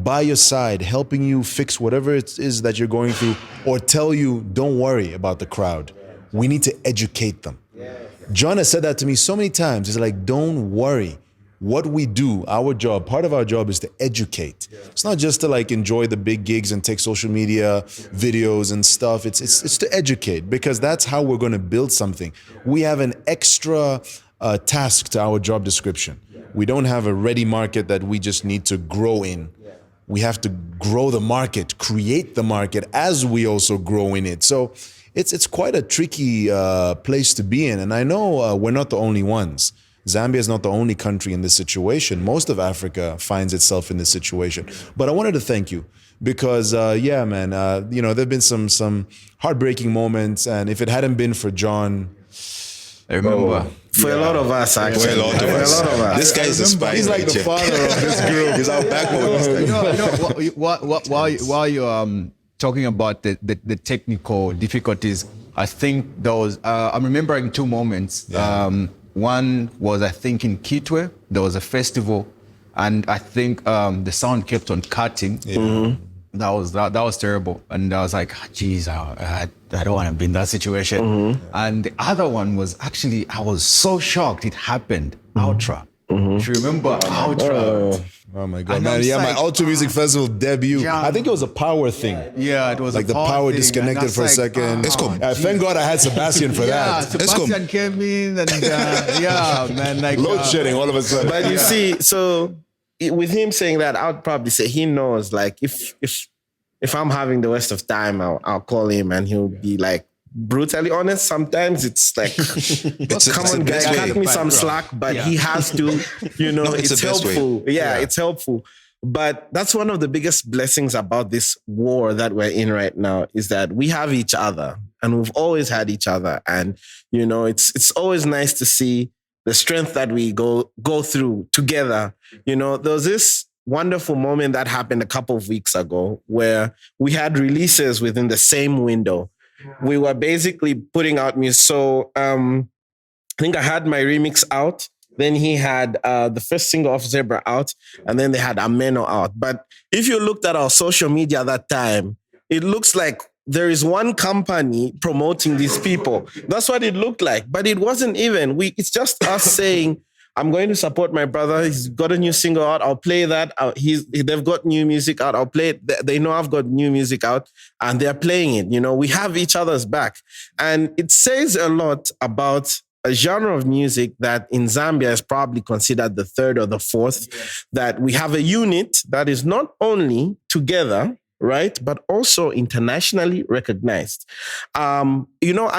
by your side, helping you fix whatever it is that you're going through, or tell you, don't worry about the crowd. We need to educate them. John has said that to me so many times. He's like, don't worry. What we do, our job, part of our job is to educate. It's not just to enjoy the big gigs and take social media videos and stuff. It's to educate, because that's how we're going to build something. We have an extra task to our job description. We don't have a ready market that we just need to grow in. We have to grow the market, create the market as we also grow in it. So it's quite a tricky place to be in. And I know we're not the only ones. Zambia is not the only country in this situation. Most of Africa finds itself in this situation. But I wanted to thank you because, man, there have been some heartbreaking moments. And if it hadn't been for John, I remember. For a lot of us, actually. For a lot of us. This guy is a spy. He's like the father of this group. He's our backbone. While you're talking about the technical difficulties, I think there was, I'm remembering two moments. Yeah. One was, I think, in Kitwe, there was a festival, and I think the sound kept on cutting. Yeah. Mm-hmm. That was terrible. And I was like, geez, I don't want to be in that situation. Mm-hmm. And the other one was actually, I was so shocked it happened. Ultra. Mm-hmm. Do you remember Ultra? Oh my God, man. Yeah, my Ultra Music Festival debut. Yeah. I think it was a power thing. Yeah, it was like the power disconnected for a second. It's cool. Thank God I had Sebastian for that. Sebastian came in and man, load shedding all of a sudden. But you see, so with him saying that, I'd probably say he knows, if I'm having the worst of time, I'll call him and he'll be brutally honest. Sometimes it's come on, guys, cut me some slack, but he has to, it's helpful. It's helpful. But that's one of the biggest blessings about this war that we're in right now, is that we have each other, and we've always had each other. And, it's always nice to see the strength that we go through together. There was this wonderful moment that happened a couple of weeks ago where we had releases within the same window. We were basically putting out music. So I think I had my remix out. Then he had the first single of Zebra out. And then they had Ameno out. But if you looked at our social media at that time, it looks like there is one company promoting these people. That's what it looked like. But it wasn't even. It's just us saying, I'm going to support my brother. He's got a new single out. I'll play that. They've got new music out. I'll play it. They know I've got new music out, and they're playing it. We have each other's back. And it says a lot about a genre of music that in Zambia is probably considered the third or the fourth, that we have a unit that is not only together, right, but also internationally recognized. I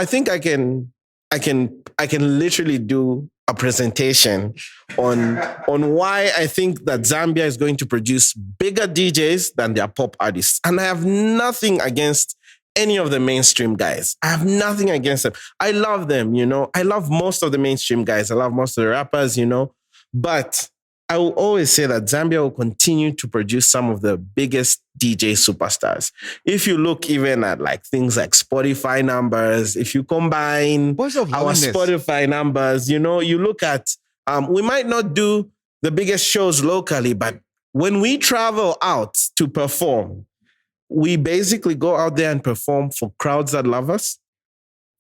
think I can literally do a presentation on why I think that Zambia is going to produce bigger DJs than their pop artists. And I have nothing against any of the mainstream guys. I have nothing against them. I love them, I love most of the mainstream guys. I love most of the rappers, But I will always say that Zambia will continue to produce some of the biggest DJ superstars. If you look even at things like Spotify numbers, if you combine our Spotify numbers, you look at, we might not do the biggest shows locally, but when we travel out to perform, we basically go out there and perform for crowds that love us,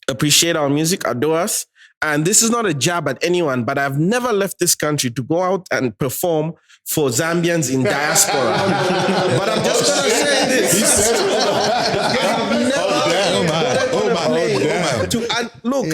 appreciate our music, adore us. And this is not a jab at anyone, but I've never left this country to go out and perform for Zambians in diaspora. But I'm just going to say this.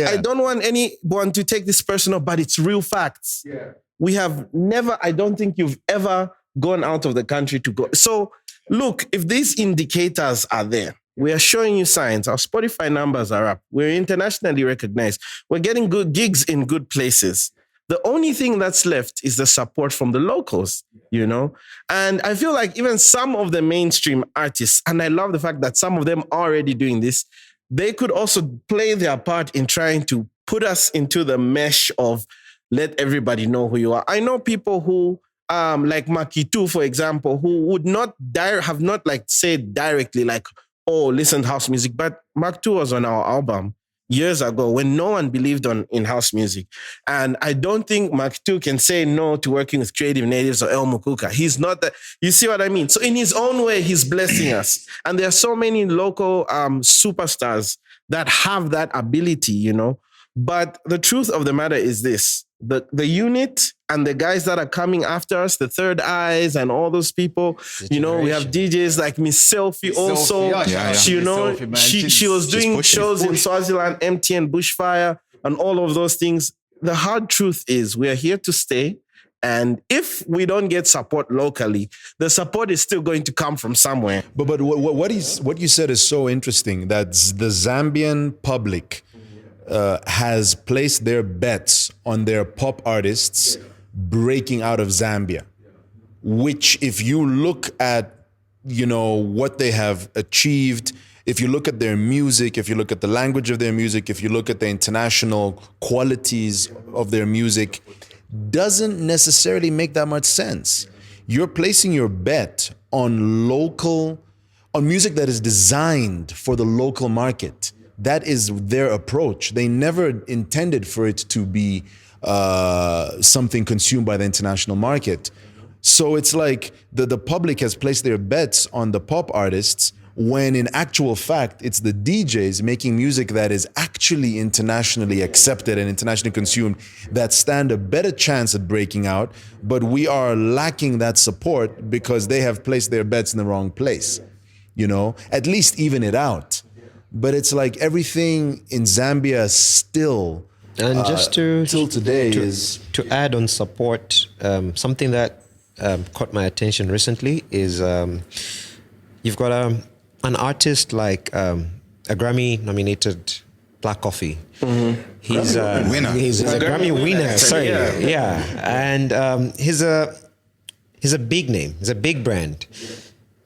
I don't want anyone to take this personal, but it's real facts. Yeah. We have never, I don't think you've ever gone out of the country to go. So look, if these indicators are there, we are showing you signs. Our Spotify numbers are up. We're internationally recognized. We're getting good gigs in good places. The only thing that's left is the support from the locals, And I feel like even some of the mainstream artists, and I love the fact that some of them are already doing this, they could also play their part in trying to put us into the mesh of let everybody know who you are. I know people who, like Makitu, for example, who would not have not said directly oh, listen to house music. But Mark 2 was on our album. years ago when no one believed in house music. And I don't think Mark II can say no to working with Kreative Nativez or El Mukuka. He's not that. You see what I mean? So in his own way, he's blessing us. And there are so many local superstars that have that ability, you know. But the truth of the matter is this. The unit and the guys that are coming after us, the Third Eyes and all those people, you know, we have DJs like Miss Selfie also. You know, she was doing shows in Swaziland, MTN, Bushfire, and all of those things. The hard truth is we are here to stay. And if we don't get support locally, the support is still going to come from somewhere. But what you said is so interesting, that the Zambian public has placed their bets on their pop artists breaking out of Zambia, which if you look at, you know, what they have achieved, if you look at their music, if you look at the language of their music, if you look at the international qualities of their music, doesn't necessarily make that much sense. You're placing your bet on music that is designed for the local market. That is their approach. They never intended for it to be something consumed by the international market. So it's like the public has placed their bets on the pop artists, when in actual fact, it's the DJs making music that is actually internationally accepted and internationally consumed that stand a better chance at breaking out. But we are lacking that support because they have placed their bets in the wrong place. You know, at least even it out. But it's like everything in Zambia still, and just till today to add on support, something that caught my attention recently is you've got an artist like a Grammy-nominated Black Coffee. Mm-hmm. He's a Grammy winner. Sorry, yeah. And he's a big name. He's a big brand.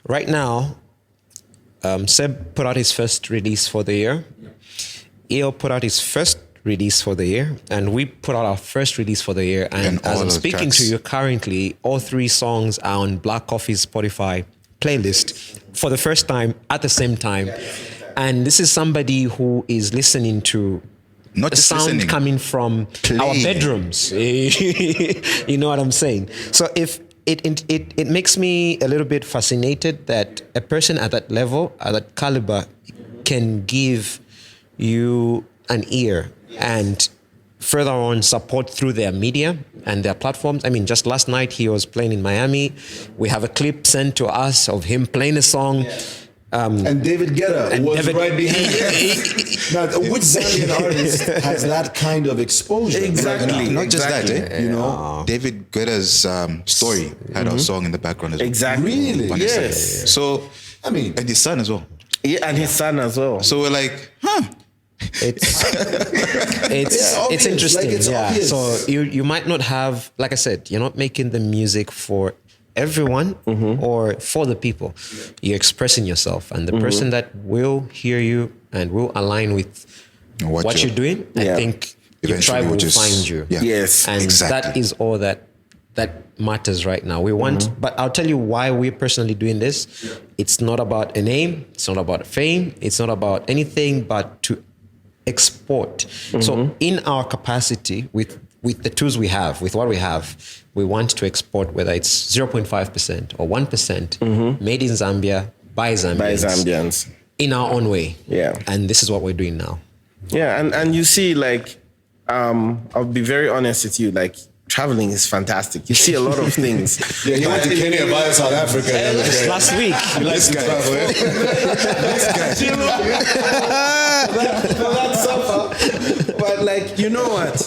Right now, Seb put out his first release for the year. EO put out his first release for the year, and we put out our first release for the year. And as I'm speaking to you currently, all 3 songs are on Black Coffee's Spotify playlist for the first time at the same time. And this is somebody who is listening to not the sound coming from our bedrooms. You know what I'm saying? So if it makes me a little bit fascinated that a person at that level, at that caliber, can give you an ear and further on support through their media and their platforms. I mean, just last night he was playing in Miami. We have a clip sent to us of him playing a song. And David Guetta was right behind him. Now, which Zambian artist has that kind of exposure? Exactly. Not just that, you know. David Guetta's Story had a song in the background as well. Exactly. Really? Yes. So, I mean, and his son as well. Yeah, and his son as well. So we're like, It's interesting. Like, it's obvious. So you might not have, like I said, you're not making the music for everyone or for the people. You're expressing yourself, and the person that will hear you and will align with what you're doing, I think your tribe will find you. Yeah. Yes, and that is all that matters right now. We want, but I'll tell you why we're personally doing this. It's not about a name. It's not about fame. It's not about anything but to export. So in our capacity, with the tools we have, with what we have, we want to export, whether it's 0.5% or 1%, made in Zambia, by Zambians. In our own way. Yeah. And this is what we're doing now. Yeah, and you see, like, I'll be very honest with you, like, traveling is fantastic. You see a lot of things. Yeah, he went to Kenya via South Africa. Just last week. You like to travel, eh? That's suffer. But like, you know what?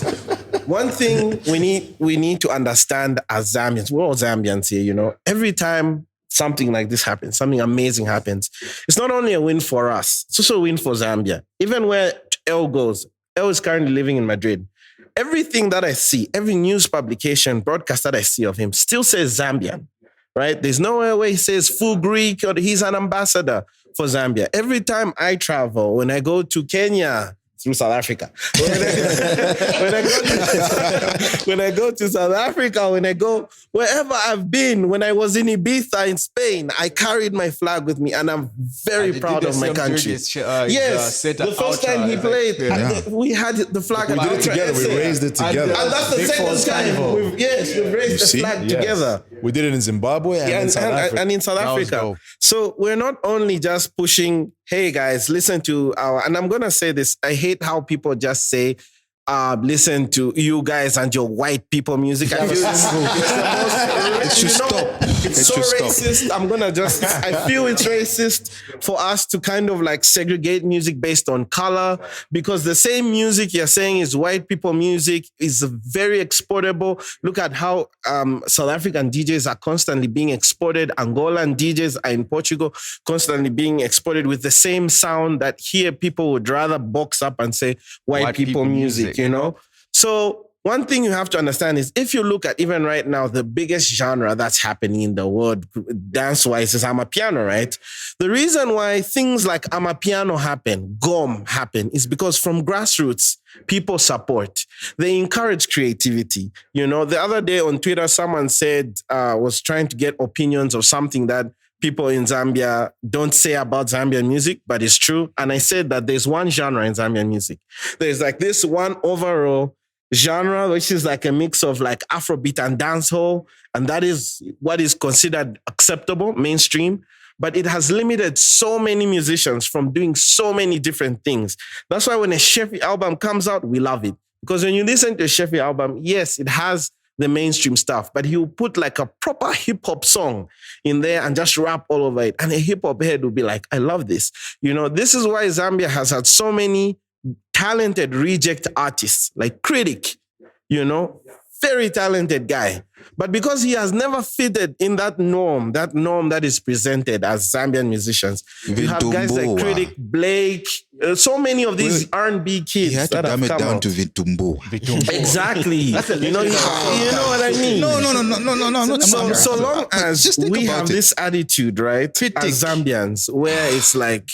One thing we need to understand as Zambians, we're all Zambians here, you know, every time something like this happens, something amazing happens, it's not only a win for us, it's also a win for Zambia. Even where El goes, El is currently living in Madrid. Everything that I see, every news publication, broadcast that I see of him still says Zambian, right? There's nowhere where he says full Greek or he's an ambassador for Zambia. Every time I travel, when I go to Kenya, through South Africa. When I go to South Africa, when I go wherever I've been, when I was in Ibiza in Spain, I carried my flag with me, and I'm very proud of my country. Yes, the first time he played, we had the flag. We did it together. We raised it together. And that's the second time we've raised the flag together. We did it in Zimbabwe and in South Africa. And in South Africa. So we're not only just pushing, hey guys, listen to and I'm going to say this, I hate how people just say, listen to you guys and your white people music. I feel it's so racist. I feel it's racist for us to kind of like segregate music based on color, because the same music you're saying is white people music is very exportable. Look at how South African DJs are constantly being exported. Angolan DJs are in Portugal constantly being exported with the same sound that here people would rather box up and say white people music. You know? So one thing you have to understand is if you look at even right now, the biggest genre that's happening in the world dance-wise is Amapiano, right? The reason why things like Amapiano happen, Gom happen, is because from grassroots, people support. They encourage creativity. You know, the other day on Twitter, someone said, was trying to get opinions of something that people in Zambia don't say about Zambian music, but it's true. And I said that there's one genre in Zambian music. There's like this one overall genre, which is like a mix of like Afrobeat and dancehall. And that is what is considered acceptable, mainstream. But it has limited so many musicians from doing so many different things. That's why when a Shefi album comes out, we love it. Because when you listen to a Shefi album, yes, it has the mainstream stuff, but he'll put like a proper hip hop song in there and just rap all over it. And a hip hop head will be like, I love this. You know, this is why Zambia has had so many talented reject artists, like Critic, you know, very talented guy. But because he has never fitted in that norm that is presented as Zambian musicians, you have guys like Critic, Blake, so many of these R&B kids. He had to dumb it down to Vitumbo. Exactly. You know what I mean? No. So long as we have this attitude, right, as Zambians, where it's like,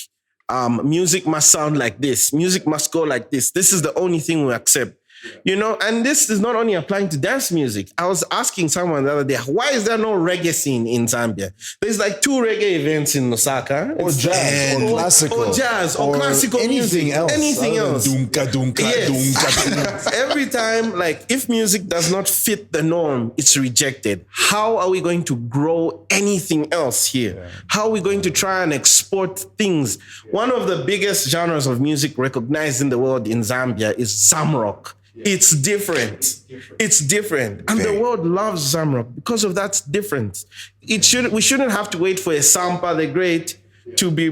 music must sound like this, music must go like this. This is the only thing we accept. You know, and this is not only applying to dance music. I was asking someone the other day, why is there no reggae scene in Zambia? There's like 2 reggae events in Lusaka. Or jazz, or classical. Or jazz, or classical anything music. else. Anything else. Dunka. Every time, like, if music does not fit the norm, it's rejected. How are we going to grow anything else here? Yeah. How are we going to try and export things? One of the biggest genres of music recognized in the world in Zambia is Zamrock. It's different. It's different. And the world loves Zamrock because of that's different. We shouldn't have to wait for a Sampa the Great to be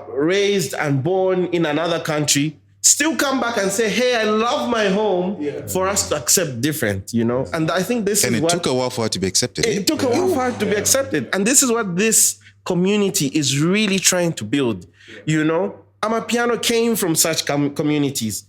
raised and born in another country, still come back and say, hey, I love my home, for us to accept different, you know? And I think this is what... And it took a while for it to be accepted. It took a while for it to be accepted. And this is what this community is really trying to build, you know? Amapiano came from such communities.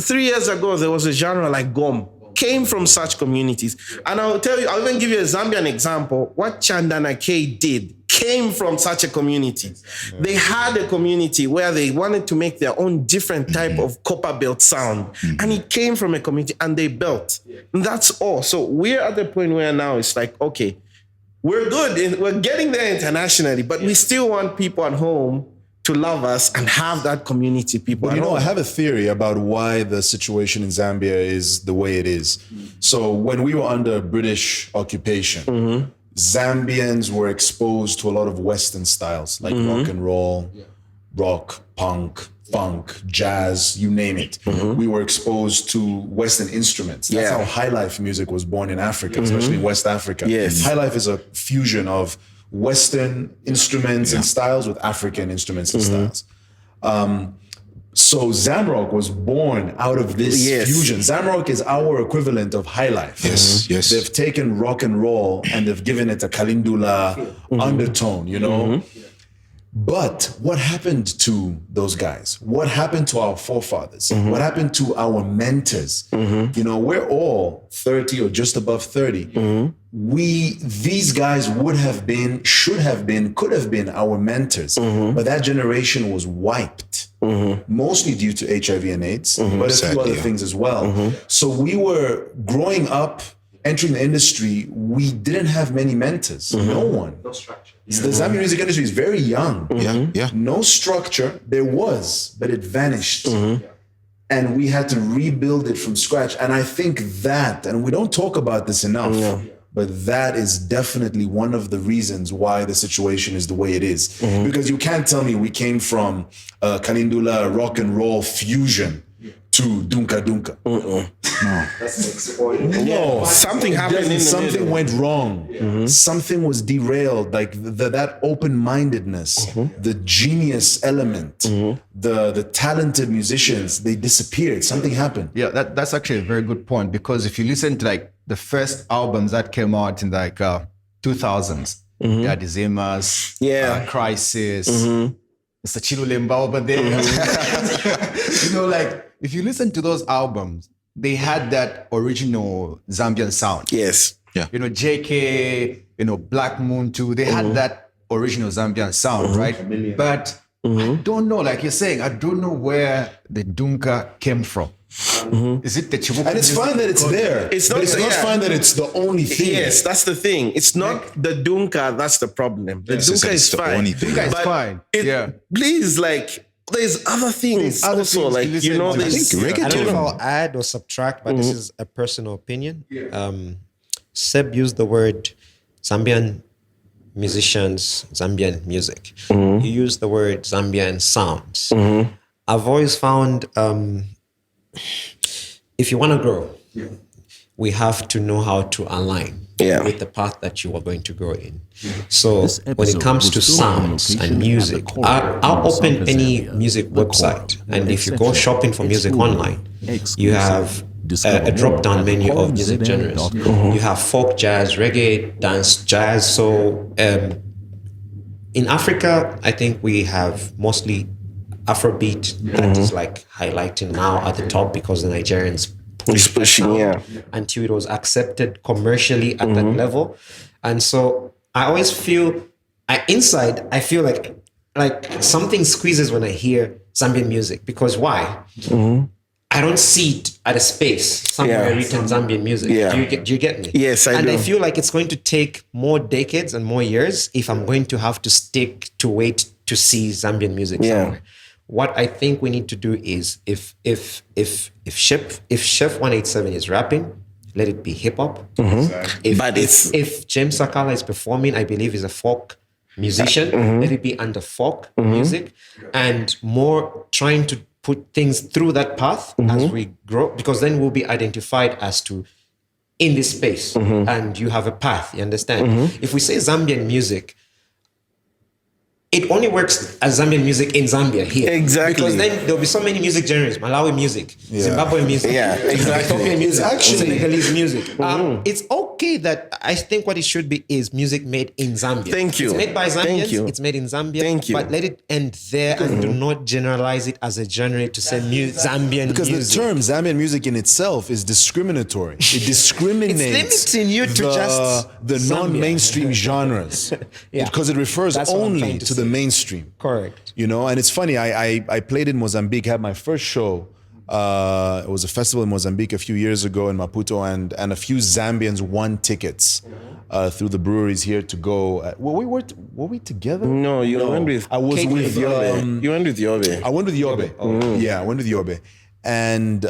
3 years ago, there was a genre like Gom, came from such communities. And I'll even give you a Zambian example. What Chandana K did came from such a community. They had a community where they wanted to make their own different type of copper belt sound. And it came from a community and they built. And that's all. So we're at the point where now it's like, okay, we're good. We're getting there internationally, but we still want people at home to love us and have that community people. But I have a theory about why the situation in Zambia is the way it is. So when we were under British occupation, Zambians were exposed to a lot of Western styles like rock and roll, rock, punk, funk, jazz, you name it. We were exposed to Western instruments. That's how high life music was born in Africa, especially in West Africa. Yes. High life is a fusion of Western instruments and styles with African instruments and styles. So Zamrock was born out of this fusion. Zamrock is our equivalent of high life. Yes. They've taken rock and roll and they've given it a Kalindula undertone, you know? But what happened to those guys? What happened to our forefathers? What happened to our mentors? You know, we're all 30 or just above 30. These guys would have been, should have been, could have been our mentors. But that generation was wiped. mostly due to HIV and AIDS, but a few Sadly, other yeah. things as well. So we were growing up, entering the industry, we didn't have many mentors, no one. No structure. The Zambian music industry is very young. Yeah. No structure, there was, but it vanished. And we had to rebuild it from scratch. And I think that, and we don't talk about this enough, but that is definitely one of the reasons why the situation is the way it is. Because you can't tell me we came from Kanindula rock and roll fusion to Dunka Dunka. No, Something happened in the something middle. went wrong. Something was derailed. Like that open-mindedness, the genius element, the talented musicians, they disappeared. Something happened. Yeah, that's actually a very good point, because if you listen to like the first albums that came out in like 2000s, yeah, Dizemas, Crisis, Mr. Chilulemba over there. You know, like if you listen to those albums, they had that original Zambian sound. Yes. You know, JK, you know, Black Moon too, they had that original Zambian sound, right? But I don't know, like you're saying, I don't know where the Dunka came from. Is it the Chibuku? And it's fine that it's there. It's not- But it's not yeah. fine that it's the only thing. Yes, that's the thing. It's not the Dunka that's the problem. The It's Dunka is the fine. only thing. Dunka is But fine. it- Please, like, there's other things other also. things to Like, listen you know, to. there's I think I don't know if reggaeton. I'll add or subtract, but this is a personal opinion. Seb used the word Zambian musicians, Zambian music. He used the word Zambian sounds. I've always found if you want to grow, we have to know how to align with the path that you are going to grow in. So This when it episode comes to was filmed on sounds location and at music, the Quorum I'll in open Lusaka, any Zambia. music The website, Quorum, and if you go exceptional, shopping for music extraordinary, online, you exclusive. have Discover a more drop-down at menu of music genres. thequorumzm.com. You have folk, jazz, reggae, dance, jazz. So in Africa, I think we have mostly Afrobeat that is like highlighting now at the top because the Nigerians It's pushing, yeah. until it was accepted commercially at that level. And so I always feel, inside, I feel like something squeezes when I hear Zambian music. Because why? I don't see it at a space somewhere written Zambian music. Yeah. Do you get me? Yes, I and do. I feel like it's going to take more decades and more years if I'm going to have to stick to wait to see Zambian music somewhere. What I think we need to do is if Chef 187 is rapping, let it be hip hop. If James Sakala is performing, I believe he's a folk musician. Let it be under folk music, and more trying to put things through that path as we grow, because then we'll be identified as to in this space, and you have a path. You understand? If we say Zambian music, it only works as Zambian music in Zambia here. Exactly. Because then there'll be so many music genres: Malawi music, Zimbabwe music, Ethiopian music, Senegalese music. It's okay that I think what it should be is music made in Zambia. Thank you. It's made by Zambians. Thank you. It's made in Zambia. Thank you. But let it end there and do not generalize it as a genre to say Zambian Because music. the term Zambian music in itself is discriminatory. It discriminates It's limiting you to just the Zambia. non-mainstream genres. Because it refers That's what I'm only trying to to the say. mainstream. Correct. You know, and it's funny, I played in Mozambique, had my first show. It was a festival in Mozambique a few years ago in Maputo, and a few Zambians won tickets through the breweries here to go. Were we together? No, you went with. I was with Yobe. You went with Yobe. I went with Yobe. Yeah, I went with Yobe. And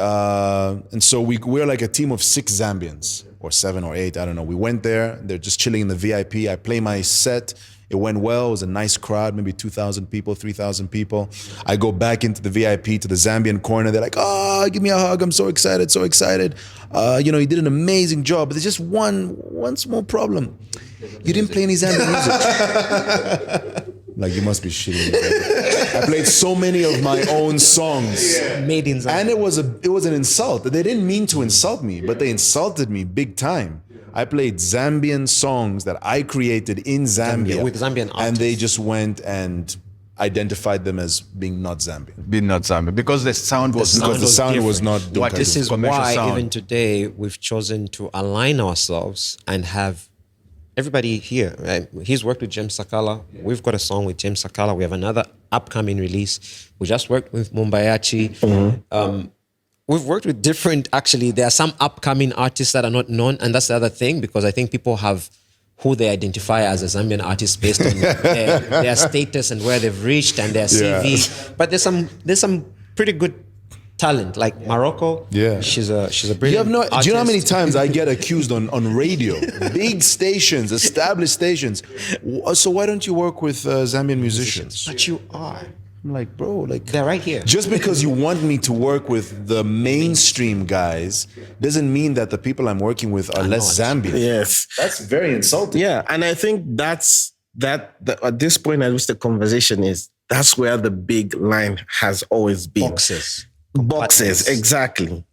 so we're like a team of 6 Zambians, or 7 or 8, I don't know. We went there, they're just chilling in the VIP. I play my set. It went well. It was a nice crowd, maybe 2,000 people, 3,000 people. I go back into the VIP to the Zambian corner. They're like, "Oh, give me a hug. I'm so excited, so excited. You know, you did an amazing job. But there's just one small problem. You didn't play any Zambian music." Like, you must be shitting me. I played so many of my own songs. Made in Zambia. And it was an insult. They didn't mean to insult me, but they insulted me big time. I played Zambian songs that I created in Zambia with Zambian and they artists. just went and identified them as being not Zambian. Being not Zambia, because the sound was Because the sound was not What Dunka This Dunka. is commercial why sound. even today we've chosen to align ourselves and have everybody here, he's worked with James Sakala. We've got a song with James Sakala. We have another upcoming release. We just worked with Mumbayachi. We've worked with different, actually, there are some upcoming artists that are not known, and that's the other thing, because I think people have who they identify as a Zambian artist based on their status and where they've reached and their CV. But there's some pretty good talent, like Morocco. Yeah, she's a brilliant artist. Do you know how many times I get accused on radio, big stations, established stations? So why don't you work with Zambian musicians? But you are. I'm like, bro, like they're right here. Just because you want me to work with the mainstream guys doesn't mean that the people I'm working with are less Zambian. Yes, that's very insulting. Yeah, and I think that's at this point at which the conversation is, that's where the big line has always been. Boxes, exactly.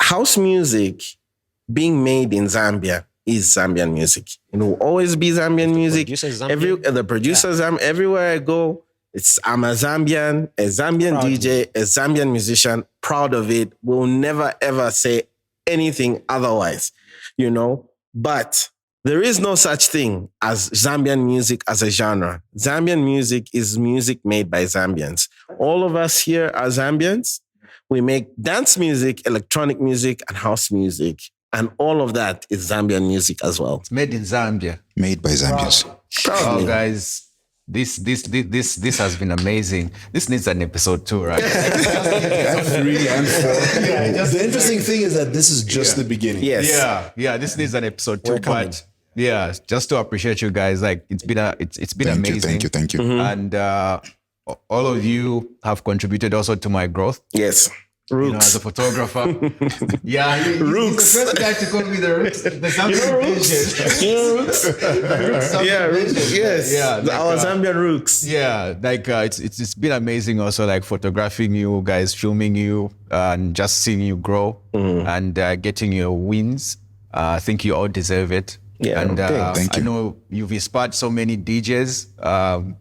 House music being made in Zambia is Zambian music. It will always be Zambian music. The producers, everywhere I go, I'm a Zambian proud DJ, a Zambian musician, proud of it. Will never ever say anything otherwise, But there is no such thing as Zambian music as a genre. Zambian music is music made by Zambians. All of us here are Zambians. We make dance music, electronic music, and house music. And all of that is Zambian music as well. It's made in Zambia. Made by Zambians. Proudly. Oh, guys. This has been amazing. This needs an episode 2, right? 3 and 4. The interesting thing is that this is just the beginning. Yes. Yeah. This needs an episode 2. But yeah, just to appreciate you guys. Like it's been amazing. Thank you. Mm-hmm. And all of you have contributed also to my growth. Yes. Rooks. As a photographer. Rooks. The first guy to call me the Rooks. The Zambian Rooks. Rooks. Yes. Yeah. Our Zambian Rooks. Yeah. Like it's been amazing also, like photographing you guys, filming you, and just seeing you grow and getting your wins. I think you all deserve it. Yeah, and thank you. I know you've inspired so many DJs,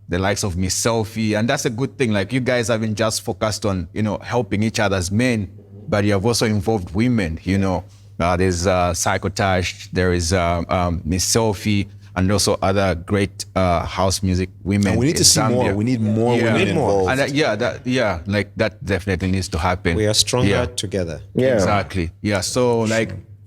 the likes of Miss Selfie, and that's a good thing. Like you guys haven't just focused on helping each other's men, but you have also involved women. There's Psychotash, there is Miss Selfie, and also other great house music women. And we need to see more. We need more women involved. And that definitely needs to happen. We are stronger together. Yeah, exactly. Yeah, so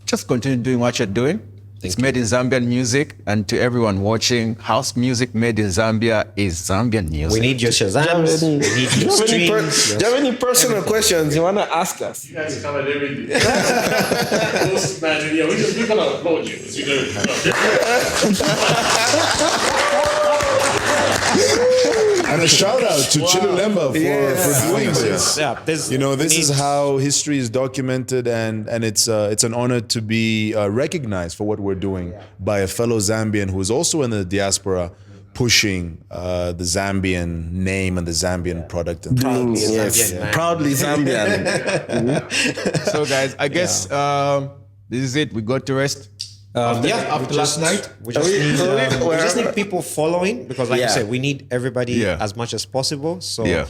just continue doing what you're doing. It's made in Zambian music, and to everyone watching, house music made in Zambia is Zambian music. We need your Shazams. We need your streams. Do you have any personal questions you want to ask us? You guys covered everything. We're going to applaud you as you do. And a shout out to Chilulemba for doing this. Yeah, this is how history is documented, and it's an honor to be recognized for what we're doing by a fellow Zambian who is also in the diaspora, pushing the Zambian name and the Zambian product. And proudly Zambian. So guys, I guess this is it. We got to rest. After last night, we just need people following, because like you said, we need everybody as much as possible. So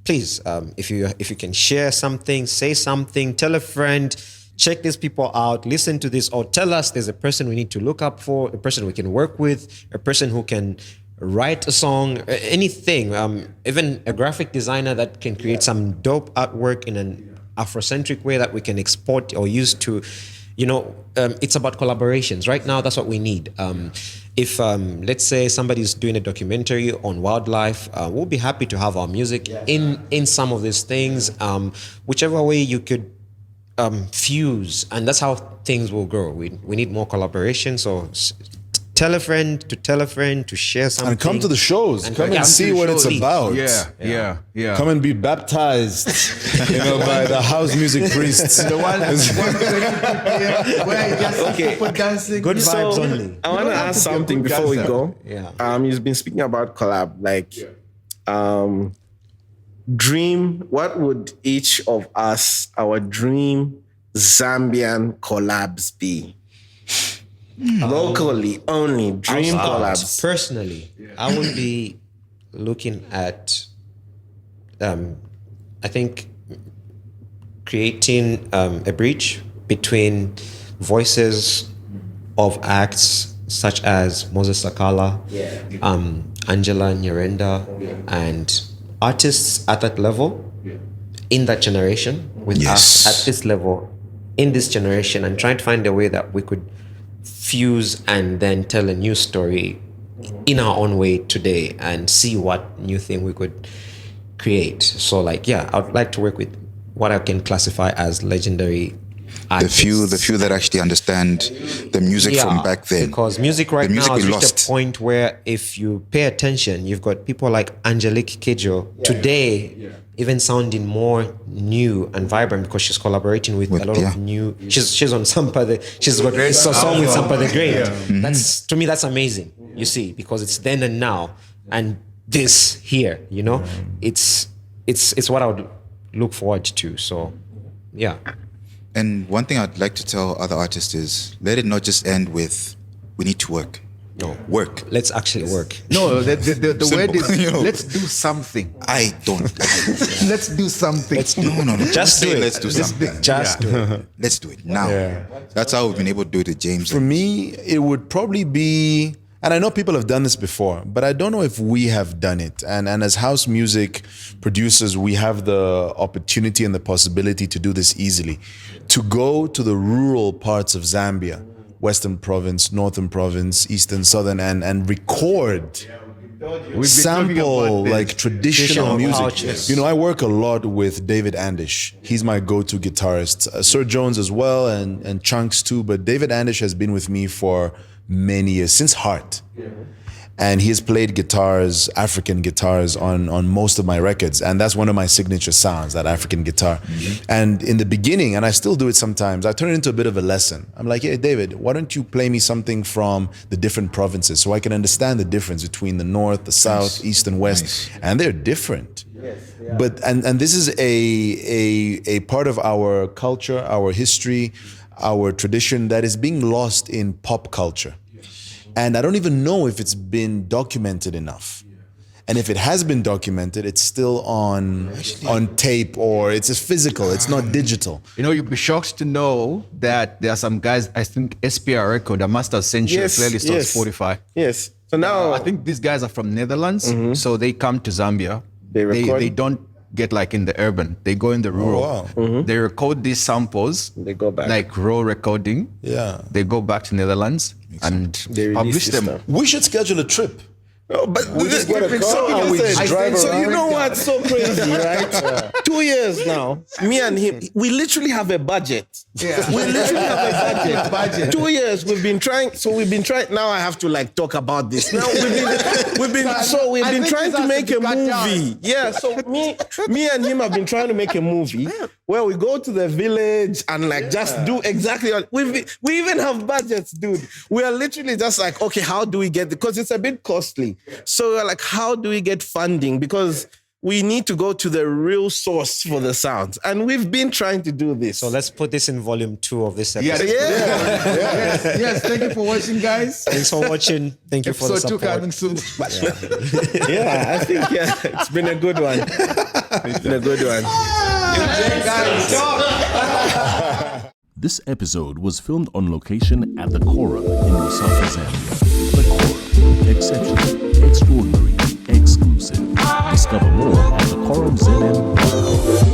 please, if you can share something, say something, tell a friend, check these people out, listen to this, or tell us there's a person we need to look up for, a person we can work with, a person who can write a song, anything, even a graphic designer that can create some dope artwork in an Afrocentric way that we can export or use to, it's about collaborations. Right now, that's what we need. If, let's say, somebody's doing a documentary on wildlife, we'll be happy to have our music in some of these things, whichever way you could fuse. And that's how things will grow. We need more collaboration. So tell a friend to share something. And come to the shows. Come and see what it's about. Yeah. Come and be baptized, by the house music priests. The one where you just people dancing. Good vibes only. I want to ask something before we go. Yeah. You've been speaking about collab, dream. What would each of us, our dream Zambian collabs be? Locally only, dream collabs. Personally, I would be looking at, I think, creating a bridge between voices of acts such as Moses Sakala, Angela Nyirenda, and artists at that level, in that generation, with us at this level, in this generation, and trying to find a way that we could fuse and then tell a new story in our own way today and see what new thing we could create. So like, I would like to work with what I can classify as legendary artists. The few that actually understand the music from back then. Because music right now has reached a point where if you pay attention, you've got people like Angelique Kidjo today even sounding more new and vibrant because she's collaborating with a lot of new. She's on Sampa. She's got a song with Sampa the Great. That's, to me, that's amazing. You see, because it's then and now, and this here. You know, it's what I would look forward to. So, yeah. And one thing I'd like to tell other artists is, let it not just end with, we need to work. No, work. Let's actually work. No, the word is, let's do something. I don't. Let's do something. No. Just do it. Let's do something. Just do it. Let's do it now. Yeah. That's how we've been able to do it to James. For me, it would probably be, and I know people have done this before, but I don't know if we have done it. And as house music producers, we have the opportunity and the possibility to do this easily. To go to the rural parts of Zambia, Western Province, Northern Province, Eastern, Southern, and record, sample like traditional music. Pouches. You know, I work a lot with David Andish. He's my go-to guitarist. Sir Jones as well, and Chunks too. But David Andish has been with me for many years, since Heart. And he has played guitars, African guitars, on most of my records. And that's one of my signature sounds, that African guitar. And in the beginning, and I still do it sometimes, I turn it into a bit of a lesson. I'm like, hey, David, why don't you play me something from the different provinces so I can understand the difference between the North, the South, East, and West. And they're different. But and this is a part of our culture, our history, our tradition that is being lost in pop culture. And I don't even know if it's been documented enough. And if it has been documented, it's still on tape, or it's just physical, it's not digital. You know, you'd be shocked to know that there are some guys, I think SPR Record, a Master Century playlist on Spotify. Yes. So now I think these guys are from Netherlands, so they come to Zambia. They don't get like in the urban. They go in the rural. They record these samples. They go back. Like raw recording. Yeah. They go back to Netherlands and they publish them. stuff. We should schedule a trip. No, but We just get a car and we just drive so around. you know what's so crazy, right? 2 years now, me and him, we literally have a budget. Yeah. We literally have a budget. 2 years we've been trying. Now I have to like talk about this. Now we've been trying to make a movie. Yeah. So me and him have been trying to make a movie where we go to the village and like just do exactly what we even have budgets, dude. We are literally just like, okay, how do we get because it's a bit costly. So we're like, how do we get funding? Because we need to go to the real source for the sounds. And we've been trying to do this. So let's put this in volume 2 of this episode. Yes. Thank you for watching, guys. Thanks for watching. Thank you for the Episode 2 support. coming soon. Yeah, I think it's been a good one. It's been a good one. This episode was filmed on location at the Quorum in Lusaka, Zambia. The Quorum, exceptional, extraordinary, exclusive. Discover more at thequorumzm.com.